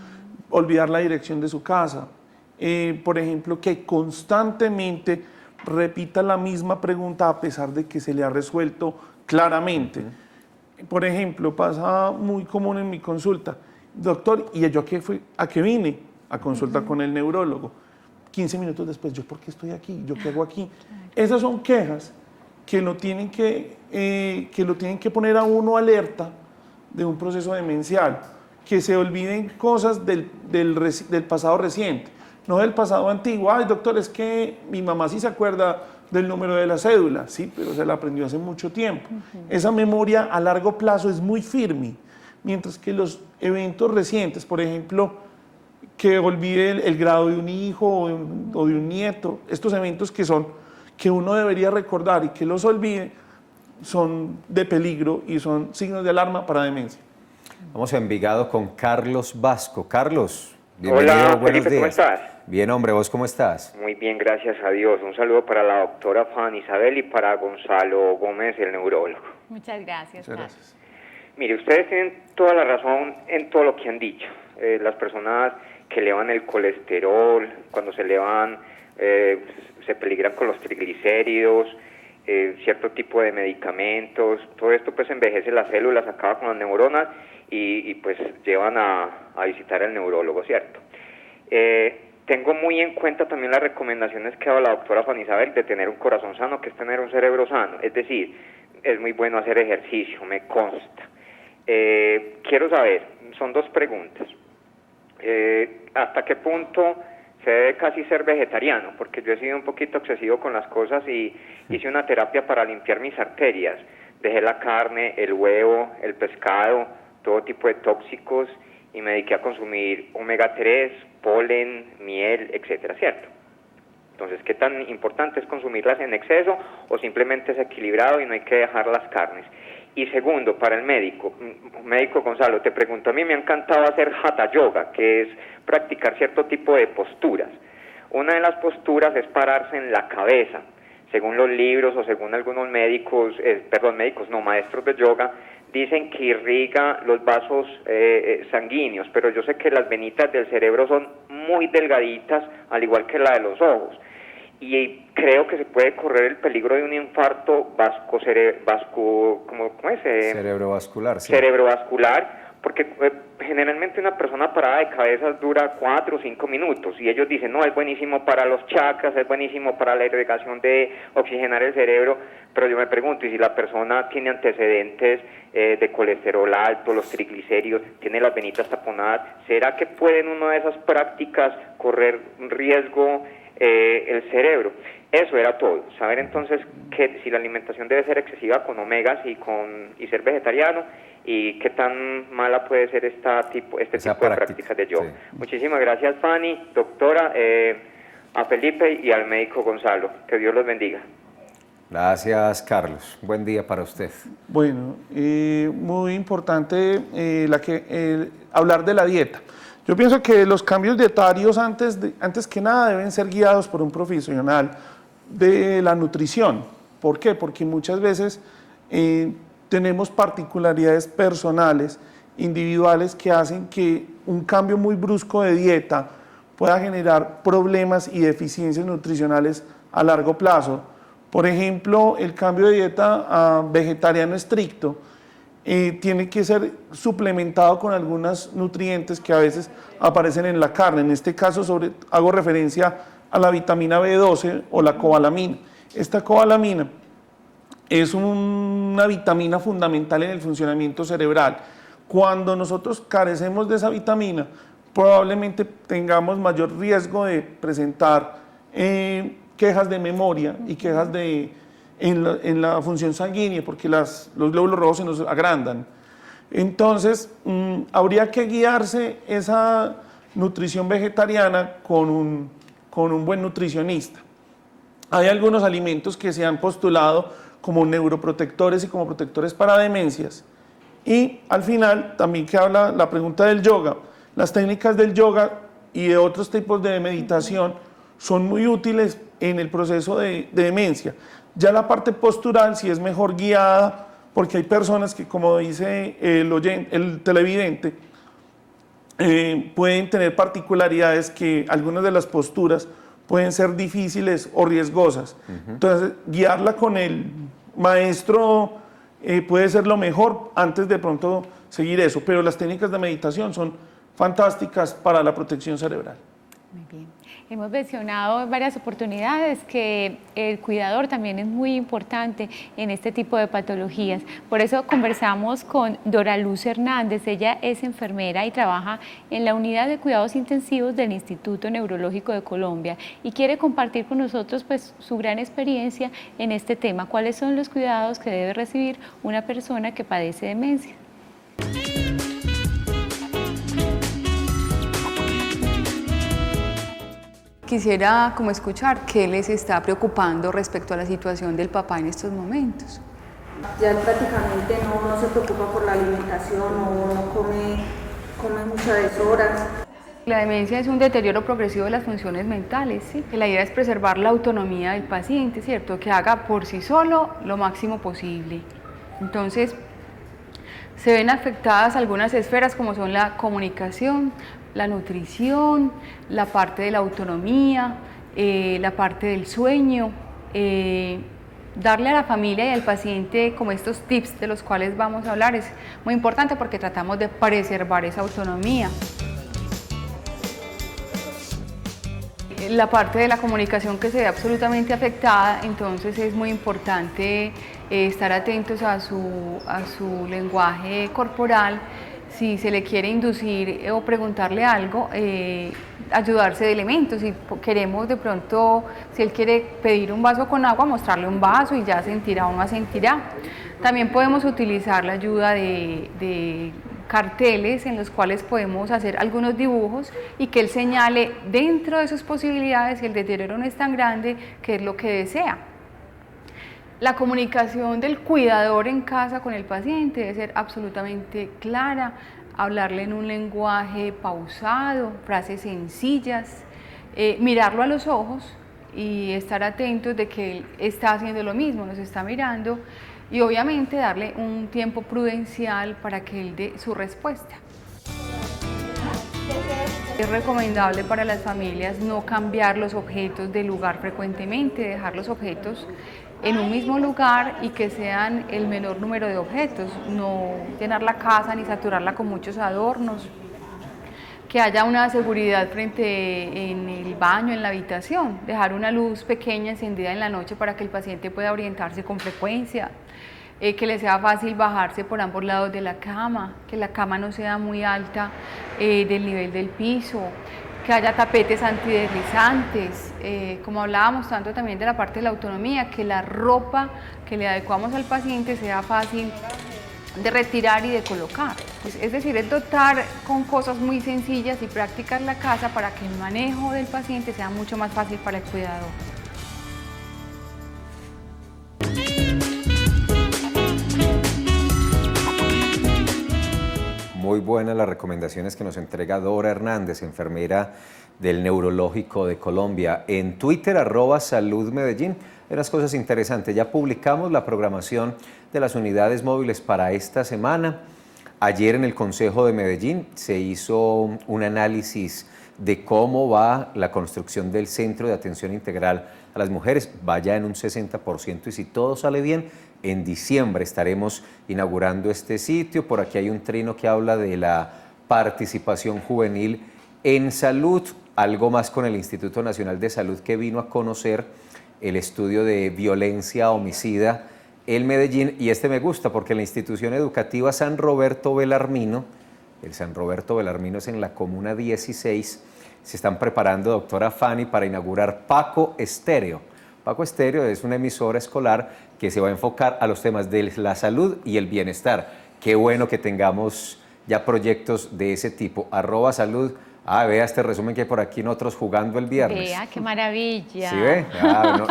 olvidar la dirección de su casa. Por ejemplo, que constantemente repita la misma pregunta a pesar de que se le ha resuelto claramente. Por ejemplo, pasa muy común en mi consulta, doctor, ¿y yo a qué vine? A consulta con el neurólogo. 15 minutos después, ¿yo por qué estoy aquí? ¿Yo qué hago aquí? Esas son quejas que lo tienen que poner a uno alerta de un proceso demencial, que se olviden cosas del pasado reciente, no del pasado antiguo. Ay, doctor, es que mi mamá sí se acuerda del número de la cédula, sí, pero se la aprendió hace mucho tiempo. Esa memoria a largo plazo es muy firme, mientras que los eventos recientes, por ejemplo, que olvide el grado de un hijo o de un nieto, estos eventos que uno debería recordar y que los olvide, son de peligro y son signos de alarma para demencia. Vamos a Envigado con Carlos Vasco. Carlos, bienvenido, hola, buenos Felipe, días. ¿cómo estás? Bien, hombre, ¿vos cómo estás? Muy bien, gracias a Dios. Un saludo para la doctora Fanny Isabel y para Gonzalo Gómez, el neurólogo. Muchas gracias. Muchas gracias. Mire, ustedes tienen toda la razón en todo lo que han dicho. Las personas que elevan el colesterol, cuando se elevan, se peligran con los triglicéridos, cierto tipo de medicamentos, todo esto pues envejece las células, acaba con las neuronas y pues llevan a visitar al neurólogo, ¿cierto? Tengo muy en cuenta también las recomendaciones que ha dado la doctora Fanny Isabel de tener un corazón sano, que es tener un cerebro sano, es decir, es muy bueno hacer ejercicio, me consta. Quiero saber, son dos preguntas. ¿Hasta qué punto se debe casi ser vegetariano? Porque yo he sido un poquito excesivo con las cosas y hice una terapia para limpiar mis arterias. Dejé la carne, el huevo, el pescado, todo tipo de tóxicos y me dediqué a consumir omega 3, polen, miel, etcétera, ¿cierto? Entonces, ¿qué tan importante es consumirlas en exceso o simplemente es equilibrado y no hay que dejar las carnes? Y segundo, para el médico Gonzalo, te pregunto, a mí me ha encantado hacer Hatha Yoga, que es practicar cierto tipo de posturas. Una de las posturas es pararse en la cabeza. Según los libros o según algunos maestros de yoga, dicen que irriga los vasos sanguíneos, pero yo sé que las venitas del cerebro son muy delgaditas, al igual que la de los ojos. Y creo que se puede correr el peligro de un infarto cerebrovascular, sí. Cerebrovascular, porque generalmente una persona parada de cabeza dura 4 o 5 minutos y ellos dicen, no, es buenísimo para los chakras, es buenísimo para la irrigación de oxigenar el cerebro, pero yo me pregunto, y si la persona tiene antecedentes de colesterol alto, los triglicéridos, tiene las venitas taponadas, ¿será que puede en una de esas prácticas correr un riesgo el cerebro? Eso era todo, saber entonces que si la alimentación debe ser excesiva con omegas y ser vegetariano y qué tan mala puede ser este tipo de prácticas de yoga. Sí. Muchísimas gracias, Fanny, doctora, a Felipe y al médico Gonzalo, que Dios los bendiga. Gracias, Carlos. Buen día para usted. Bueno, muy importante hablar de la dieta. Yo pienso que los cambios dietarios antes que nada deben ser guiados por un profesional de la nutrición. ¿Por qué? Porque muchas veces tenemos particularidades personales, individuales, que hacen que un cambio muy brusco de dieta pueda generar problemas y deficiencias nutricionales a largo plazo. Por ejemplo, el cambio de dieta a vegetariano estricto tiene que ser suplementado con algunos nutrientes que a veces aparecen en la carne. En este caso hago referencia a la vitamina B12 o la cobalamina. Esta cobalamina es una vitamina fundamental en el funcionamiento cerebral. Cuando nosotros carecemos de esa vitamina, probablemente tengamos mayor riesgo de presentar quejas de memoria y quejas en la función sanguínea, porque los glóbulos rojos se nos agrandan. Entonces, habría que guiarse esa nutrición vegetariana con un buen nutricionista. Hay algunos alimentos que se han postulado como neuroprotectores y como protectores para demencias. Y al final, también que habla la pregunta del yoga, las técnicas del yoga y de otros tipos de meditación son muy útiles en el proceso de demencia. Ya la parte postural sí es mejor guiada, porque hay personas que, como dice el televidente, pueden tener particularidades que algunas de las posturas pueden ser difíciles o riesgosas. Entonces, guiarla con el maestro puede ser lo mejor antes de pronto seguir eso, pero las técnicas de meditación son fantásticas para la protección cerebral. Muy bien. Hemos mencionado en varias oportunidades que el cuidador también es muy importante en este tipo de patologías. Por eso conversamos con Dora Luz Hernández. Ella es enfermera y trabaja en la unidad de cuidados intensivos del Instituto Neurológico de Colombia y quiere compartir con nosotros pues, su gran experiencia en este tema. ¿Cuáles son los cuidados que debe recibir una persona que padece demencia? Quisiera como escuchar qué les está preocupando respecto a la situación del papá en estos momentos. Ya él prácticamente no se preocupa por la alimentación, no come muchas deshoras. La demencia es un deterioro progresivo de las funciones mentales, ¿sí? La idea es preservar la autonomía del paciente, ¿cierto? Que haga por sí solo lo máximo posible. Entonces, se ven afectadas algunas esferas como son la comunicación, la nutrición, la parte de la autonomía, la parte del sueño, darle a la familia y al paciente como estos tips de los cuales vamos a hablar es muy importante porque tratamos de preservar esa autonomía. La parte de la comunicación que se ve absolutamente afectada, entonces es muy importante estar atentos a su lenguaje corporal. Si se le quiere inducir o preguntarle algo, ayudarse de elementos. Si queremos de pronto, si él quiere pedir un vaso con agua, mostrarle un vaso y ya sentirá o no sentirá. También podemos utilizar la ayuda de carteles en los cuales podemos hacer algunos dibujos y que él señale dentro de sus posibilidades, si el deterioro no es tan grande, qué es lo que desea. La comunicación del cuidador en casa con el paciente debe ser absolutamente clara, hablarle en un lenguaje pausado, frases sencillas, mirarlo a los ojos y estar atentos de que él está haciendo lo mismo, nos está mirando y obviamente darle un tiempo prudencial para que él dé su respuesta. Es recomendable para las familias no cambiar los objetos de lugar frecuentemente, dejar los objetos en un mismo lugar y que sean el menor número de objetos, no llenar la casa ni saturarla con muchos adornos, que haya una seguridad frente en el baño, en la habitación, dejar una luz pequeña encendida en la noche para que el paciente pueda orientarse con frecuencia, que le sea fácil bajarse por ambos lados de la cama, que la cama no sea muy alta del nivel del piso, que haya tapetes antideslizantes, como hablábamos tanto también de la parte de la autonomía, que la ropa que le adecuamos al paciente sea fácil de retirar y de colocar. Pues, es decir, es dotar con cosas muy sencillas y prácticas la casa para que el manejo del paciente sea mucho más fácil para el cuidador. muy buenas las recomendaciones que nos entrega Dora Hernández, enfermera del Neurológico de Colombia. En Twitter, @saludmedellín, hay unas cosas interesantes. Ya publicamos la programación de las unidades móviles para esta semana. Ayer en el Consejo de Medellín se hizo un análisis de cómo va la construcción del Centro de Atención Integral a las Mujeres. Va ya en un 60% y si todo sale bien, en diciembre estaremos inaugurando este sitio. Por aquí hay un trino que habla de la participación juvenil en salud, algo más con el Instituto Nacional de Salud, que vino a conocer el estudio de violencia homicida en Medellín, y este me gusta porque la institución educativa San Roberto Belarmino, el San Roberto Belarmino es en la Comuna 16, se están preparando, doctora Fanny, para inaugurar Paco Estéreo. Paco Estéreo es una emisora escolar que se va a enfocar a los temas de la salud y el bienestar. Qué bueno que tengamos ya proyectos de ese tipo. @salud. Vea este resumen que hay por aquí nosotros jugando el viernes. Vea, qué maravilla. ¿Sí ve?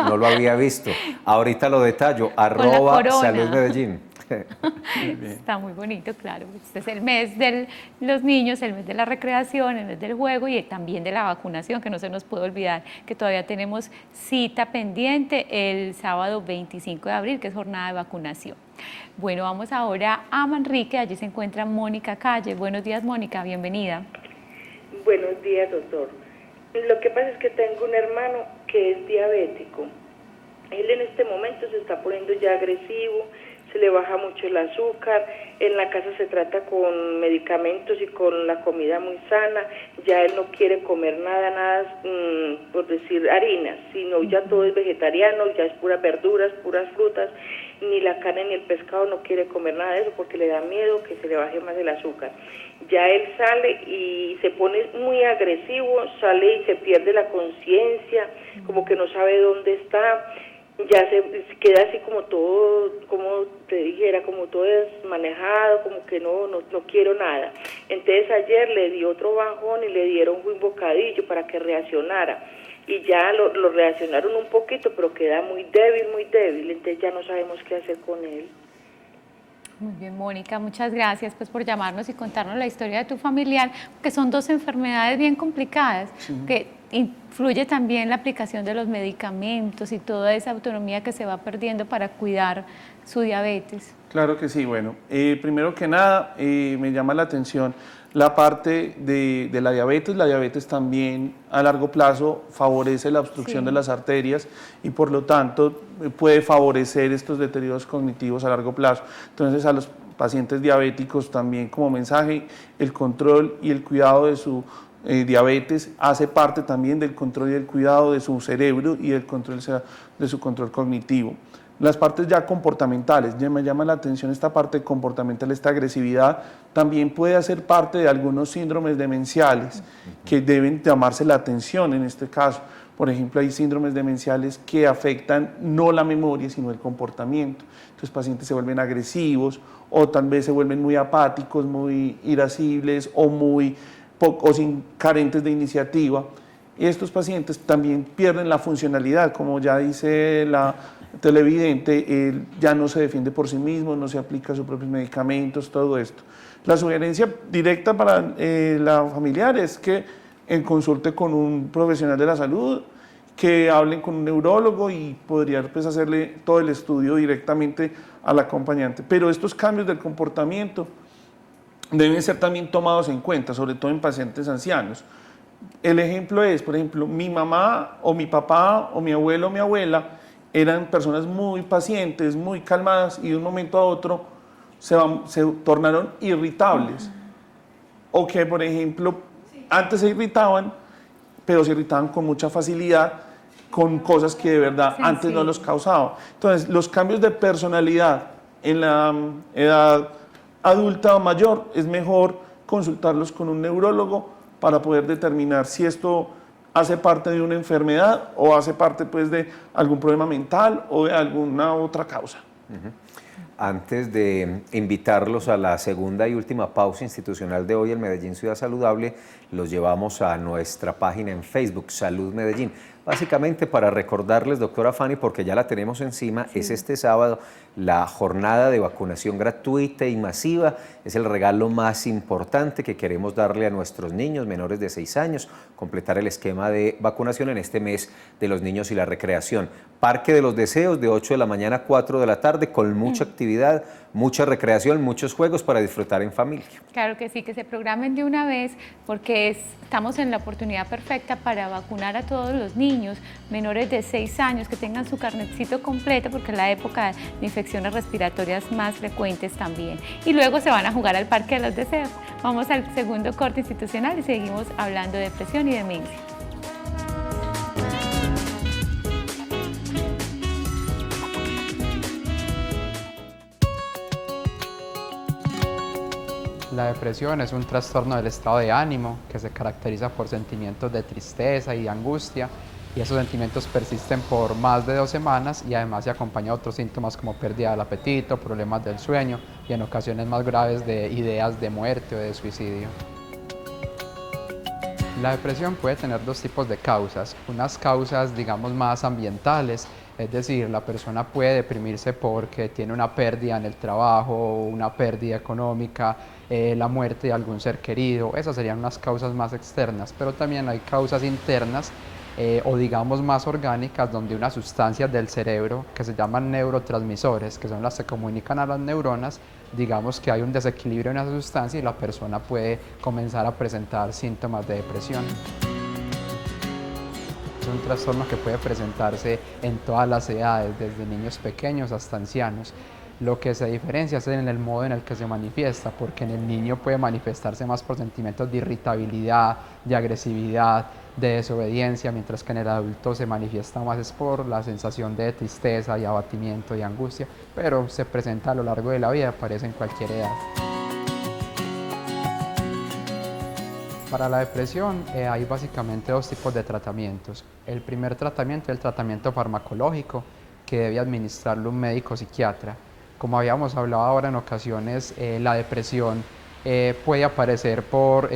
No lo había visto. Ahorita lo detallo. @salud Medellín. Está muy bonito, claro. Este es el mes de los niños, el mes de la recreación, el mes del juego y también de la vacunación, que no se nos puede olvidar que todavía tenemos cita pendiente el sábado 25 de abril, que es jornada de vacunación. Bueno, vamos ahora a Manrique, allí se encuentra Mónica Calle. Buenos días, Mónica, bienvenida. Buenos días, doctor. Lo que pasa es que tengo un hermano que es diabético. Él en este momento se está poniendo ya agresivo, se le baja mucho el azúcar, en la casa se trata con medicamentos y con la comida muy sana, ya él no quiere comer nada, por decir harinas, sino ya todo es vegetariano, ya es puras verduras, puras frutas, ni la carne ni el pescado, no quiere comer nada de eso porque le da miedo que se le baje más el azúcar. Ya él sale y se pone muy agresivo, sale y se pierde la conciencia, como que no sabe dónde está, ya se queda así como todo, como te dijera, como todo desmanejado, como que no quiero nada. Entonces ayer le dio otro bajón y le dieron un bocadillo para que reaccionara. Y ya lo reaccionaron un poquito, pero queda muy débil, entonces ya no sabemos qué hacer con él. Muy bien, Mónica, muchas gracias pues por llamarnos y contarnos la historia de tu familiar, que son dos enfermedades bien complicadas, que influye también la aplicación de los medicamentos y toda esa autonomía que se va perdiendo para cuidar su diabetes. Claro que sí, bueno, primero que nada me llama la atención la parte de la diabetes también a largo plazo favorece la obstrucción de las arterias y por lo tanto puede favorecer estos deterioros cognitivos a largo plazo. Entonces a los pacientes diabéticos también como mensaje, el control y el cuidado de su diabetes hace parte también del control y el cuidado de su cerebro y del control de su control cognitivo. Las partes ya comportamentales, ya me llama la atención esta parte comportamental, esta agresividad, también puede hacer parte de algunos síndromes demenciales que deben llamarse la atención en este caso. Por ejemplo, hay síndromes demenciales que afectan no la memoria, sino el comportamiento. Entonces, pacientes se vuelven agresivos o tal vez se vuelven muy apáticos, muy irascibles o carentes de iniciativa. Y estos pacientes también pierden la funcionalidad, como ya dice la televidente, él ya no se defiende por sí mismo, no se aplica sus propios medicamentos, todo esto. La sugerencia directa para la familiar es que consulte con un profesional de la salud, que hablen con un neurólogo y podría pues, hacerle todo el estudio directamente al acompañante. Pero estos cambios del comportamiento deben ser también tomados en cuenta, sobre todo en pacientes ancianos. El ejemplo es, por ejemplo, mi mamá o mi papá o mi abuelo o mi abuela eran personas muy pacientes, muy calmadas y de un momento a otro se tornaron irritables. O que, por ejemplo, antes se irritaban, pero se irritaban con mucha facilidad con cosas que de verdad antes no los causaban. Entonces, los cambios de personalidad en la edad adulta o mayor, es mejor consultarlos con un neurólogo para poder determinar si esto hace parte de una enfermedad o hace parte pues, de algún problema mental o de alguna otra causa. Antes de invitarlos a la segunda y última pausa institucional de hoy en Medellín Ciudad Saludable, los llevamos a nuestra página en Facebook, Salud Medellín. Básicamente para recordarles, doctora Fanny, porque ya la tenemos encima, es este sábado la jornada de vacunación gratuita y masiva. Es el regalo más importante que queremos darle a nuestros niños menores de 6 años, completar el esquema de vacunación en este mes de los niños y la recreación. Parque de los Deseos de 8 de la mañana a 4 de la tarde con mucha actividad, mucha recreación, muchos juegos para disfrutar en familia. Claro que sí, que se programen de una vez porque estamos en la oportunidad perfecta para vacunar a todos los niños menores de 6 años que tengan su carnetcito completo porque es la época de infecciones respiratorias más frecuentes también. Y luego se van a jugar al Parque de los Deseos. Vamos al segundo corte institucional y seguimos hablando de depresión y demencia. La depresión es un trastorno del estado de ánimo que se caracteriza por sentimientos de tristeza y de angustia, y esos sentimientos persisten por más de 2 semanas y además se acompaña de otros síntomas como pérdida del apetito, problemas del sueño y en ocasiones más graves de ideas de muerte o de suicidio. La depresión puede tener 2 tipos de causas, unas causas digamos más ambientales, es decir, la persona puede deprimirse porque tiene una pérdida en el trabajo, una pérdida económica, la muerte de algún ser querido, esas serían unas causas más externas, pero también hay causas internas o digamos más orgánicas donde unas sustancias del cerebro que se llaman neurotransmisores, que son las que comunican a las neuronas, digamos que hay un desequilibrio en esa sustancia y la persona puede comenzar a presentar síntomas de depresión. Es un trastorno que puede presentarse en todas las edades, desde niños pequeños hasta ancianos. Lo que se diferencia es en el modo en el que se manifiesta, porque en el niño puede manifestarse más por sentimientos de irritabilidad, de agresividad, de desobediencia, mientras que en el adulto se manifiesta más es por la sensación de tristeza, de abatimiento, de angustia, pero se presenta a lo largo de la vida, aparece en cualquier edad. Para la depresión hay básicamente 2 tipos de tratamientos. El primer tratamiento es el tratamiento farmacológico que debe administrarlo un médico psiquiatra. Como habíamos hablado ahora en ocasiones, la depresión puede aparecer por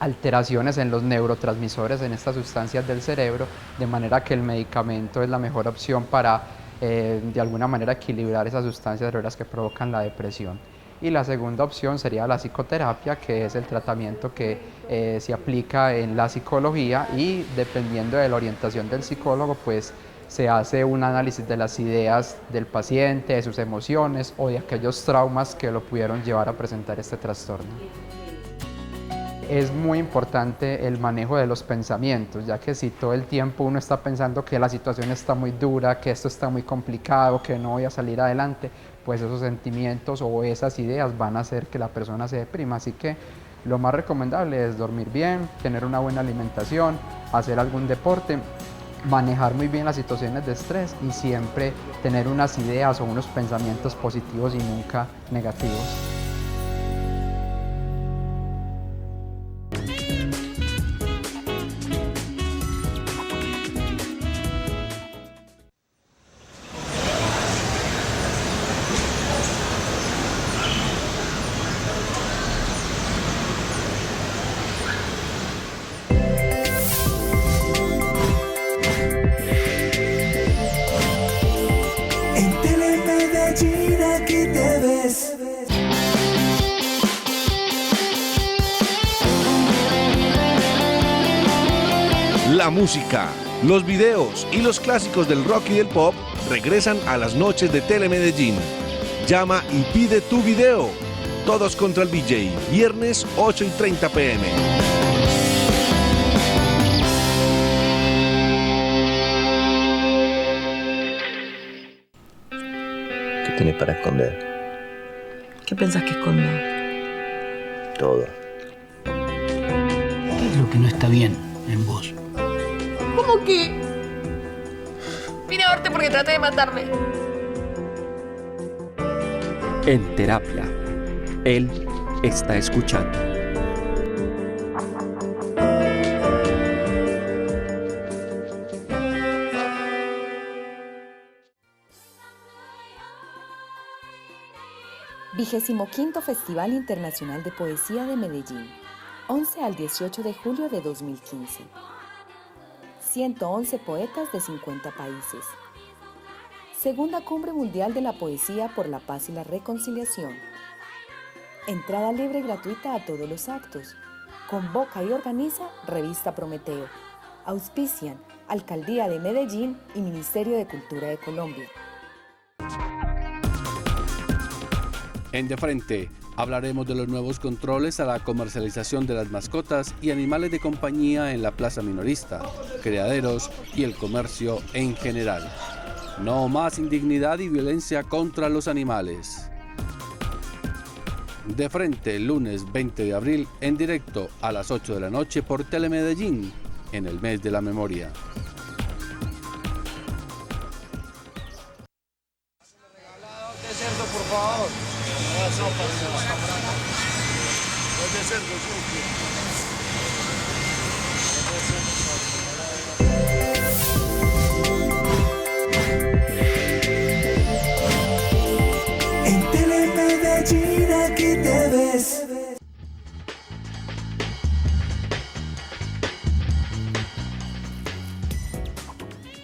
alteraciones en los neurotransmisores, en estas sustancias del cerebro, de manera que el medicamento es la mejor opción para de alguna manera equilibrar esas sustancias cerebrales que provocan la depresión. Y la segunda opción sería la psicoterapia, que es el tratamiento que se aplica en la psicología y dependiendo de la orientación del psicólogo, pues se hace un análisis de las ideas del paciente, de sus emociones o de aquellos traumas que lo pudieron llevar a presentar este trastorno. Es muy importante el manejo de los pensamientos, ya que si todo el tiempo uno está pensando que la situación está muy dura, que esto está muy complicado, que no voy a salir adelante, pues esos sentimientos o esas ideas van a hacer que la persona se deprima. Así que lo más recomendable es dormir bien, tener una buena alimentación, hacer algún deporte, manejar muy bien las situaciones de estrés y siempre tener unas ideas o unos pensamientos positivos y nunca negativos. La música, los videos y los clásicos del rock y del pop regresan a las noches de Telemedellín. Llama y pide tu video. Todos contra el DJ, viernes 8:30 p.m. ¿Qué tienes para esconder? ¿Qué pensás que escondo? Todo. ¿Qué es lo que no está bien en vos? ¿Cómo que? Vine a verte porque traté de matarme. En terapia, él está escuchando. 25º Festival Internacional de Poesía de Medellín, 11 al 18 de julio de 2015. 111 poetas de 50 países. Segunda Cumbre Mundial de la Poesía por la Paz y la Reconciliación. Entrada libre y gratuita a todos los actos. Convoca y organiza Revista Prometeo. Auspician Alcaldía de Medellín y Ministerio de Cultura de Colombia. En De Frente hablaremos de los nuevos controles a la comercialización de las mascotas y animales de compañía en la plaza minorista, criaderos y el comercio en general. No más indignidad y violencia contra los animales. De Frente, el lunes 20 de abril, en directo a las 8 de la noche por Telemedellín, en el mes de la memoria. De cerdo, por favor. De cerdo, En Telemedellín aquí te ves.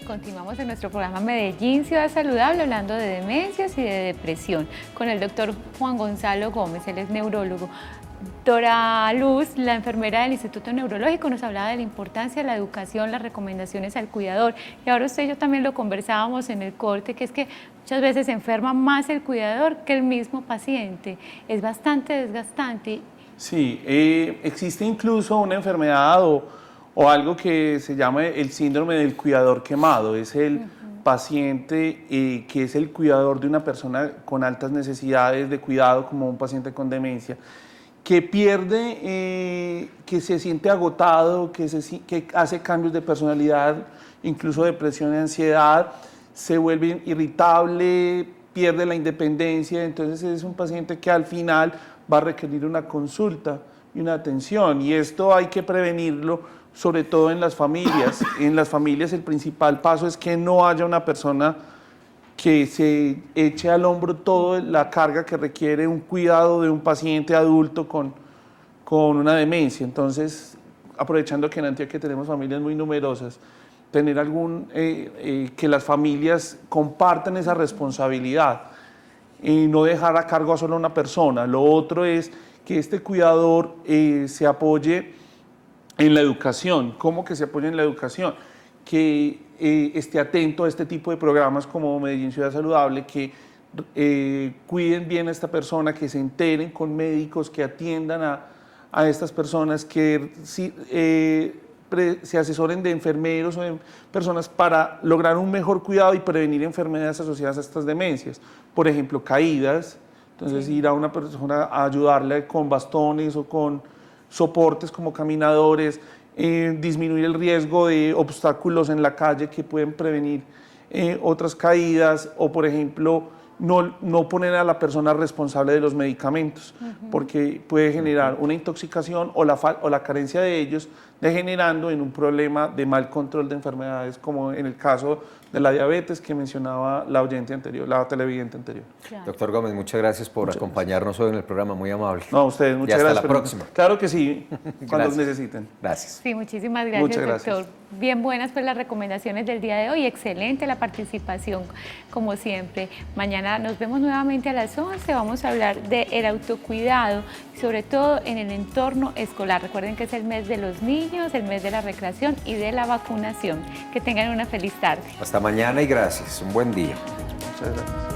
Continuamos en nuestro programa Medellín Ciudad Saludable hablando de demencias y de depresión con el doctor Juan Gonzalo Gómez, él es neurólogo. Dora Luz, la enfermera del Instituto Neurológico, nos hablaba de la importancia de la educación, las recomendaciones al cuidador. Y ahora usted y yo también lo conversábamos en el corte, que es que muchas veces se enferma más el cuidador que el mismo paciente. Es bastante desgastante. Sí, existe incluso una enfermedad o algo que se llama el síndrome del cuidador quemado. Es el paciente que es el cuidador de una persona con altas necesidades de cuidado, como un paciente con demencia, que pierde, que se siente agotado, que hace cambios de personalidad, incluso depresión y ansiedad, se vuelve irritable, pierde la independencia. Entonces es un paciente que al final va a requerir una consulta y una atención, y esto hay que prevenirlo, sobre todo en las familias. En las familias el principal paso es que no haya una persona que se eche al hombro toda la carga que requiere un cuidado de un paciente adulto con una demencia. Entonces, aprovechando que en Antioquia tenemos familias muy numerosas, tener que las familias compartan esa responsabilidad y no dejar a cargo a solo una persona. Lo otro es que este cuidador se apoye en la educación. ¿Cómo que se apoya en la educación? Que esté atento a este tipo de programas como Medellín Ciudad Saludable, que cuiden bien a esta persona, que se enteren con médicos, que atiendan a estas personas, que se asesoren de enfermeros o de personas para lograr un mejor cuidado y prevenir enfermedades asociadas a estas demencias. Por ejemplo, caídas. Entonces, ir a una persona a ayudarle con bastones o con soportes como caminadores, disminuir el riesgo de obstáculos en la calle que pueden prevenir otras caídas, o por ejemplo no poner a la persona responsable de los medicamentos, porque puede generar una intoxicación o la carencia de ellos, degenerando en un problema de mal control de enfermedades, como en el caso de la diabetes que mencionaba la oyente anterior, la televidente anterior. Claro. Doctor Gómez, muchas gracias por acompañarnos hoy en el programa, muy amable. No, a ustedes, muchas gracias. Y hasta la próxima. Claro que sí, cuando los necesiten. Gracias. Sí, muchísimas gracias, muchas gracias, doctor. Bien buenas pues las recomendaciones del día de hoy, excelente la participación, como siempre. Mañana nos vemos nuevamente a las 11, vamos a hablar del autocuidado, sobre todo en el entorno escolar. Recuerden que es el mes de los niños, el mes de la recreación y de la vacunación. Que tengan una feliz tarde. Hasta mañana y gracias. Un buen día. Muchas gracias.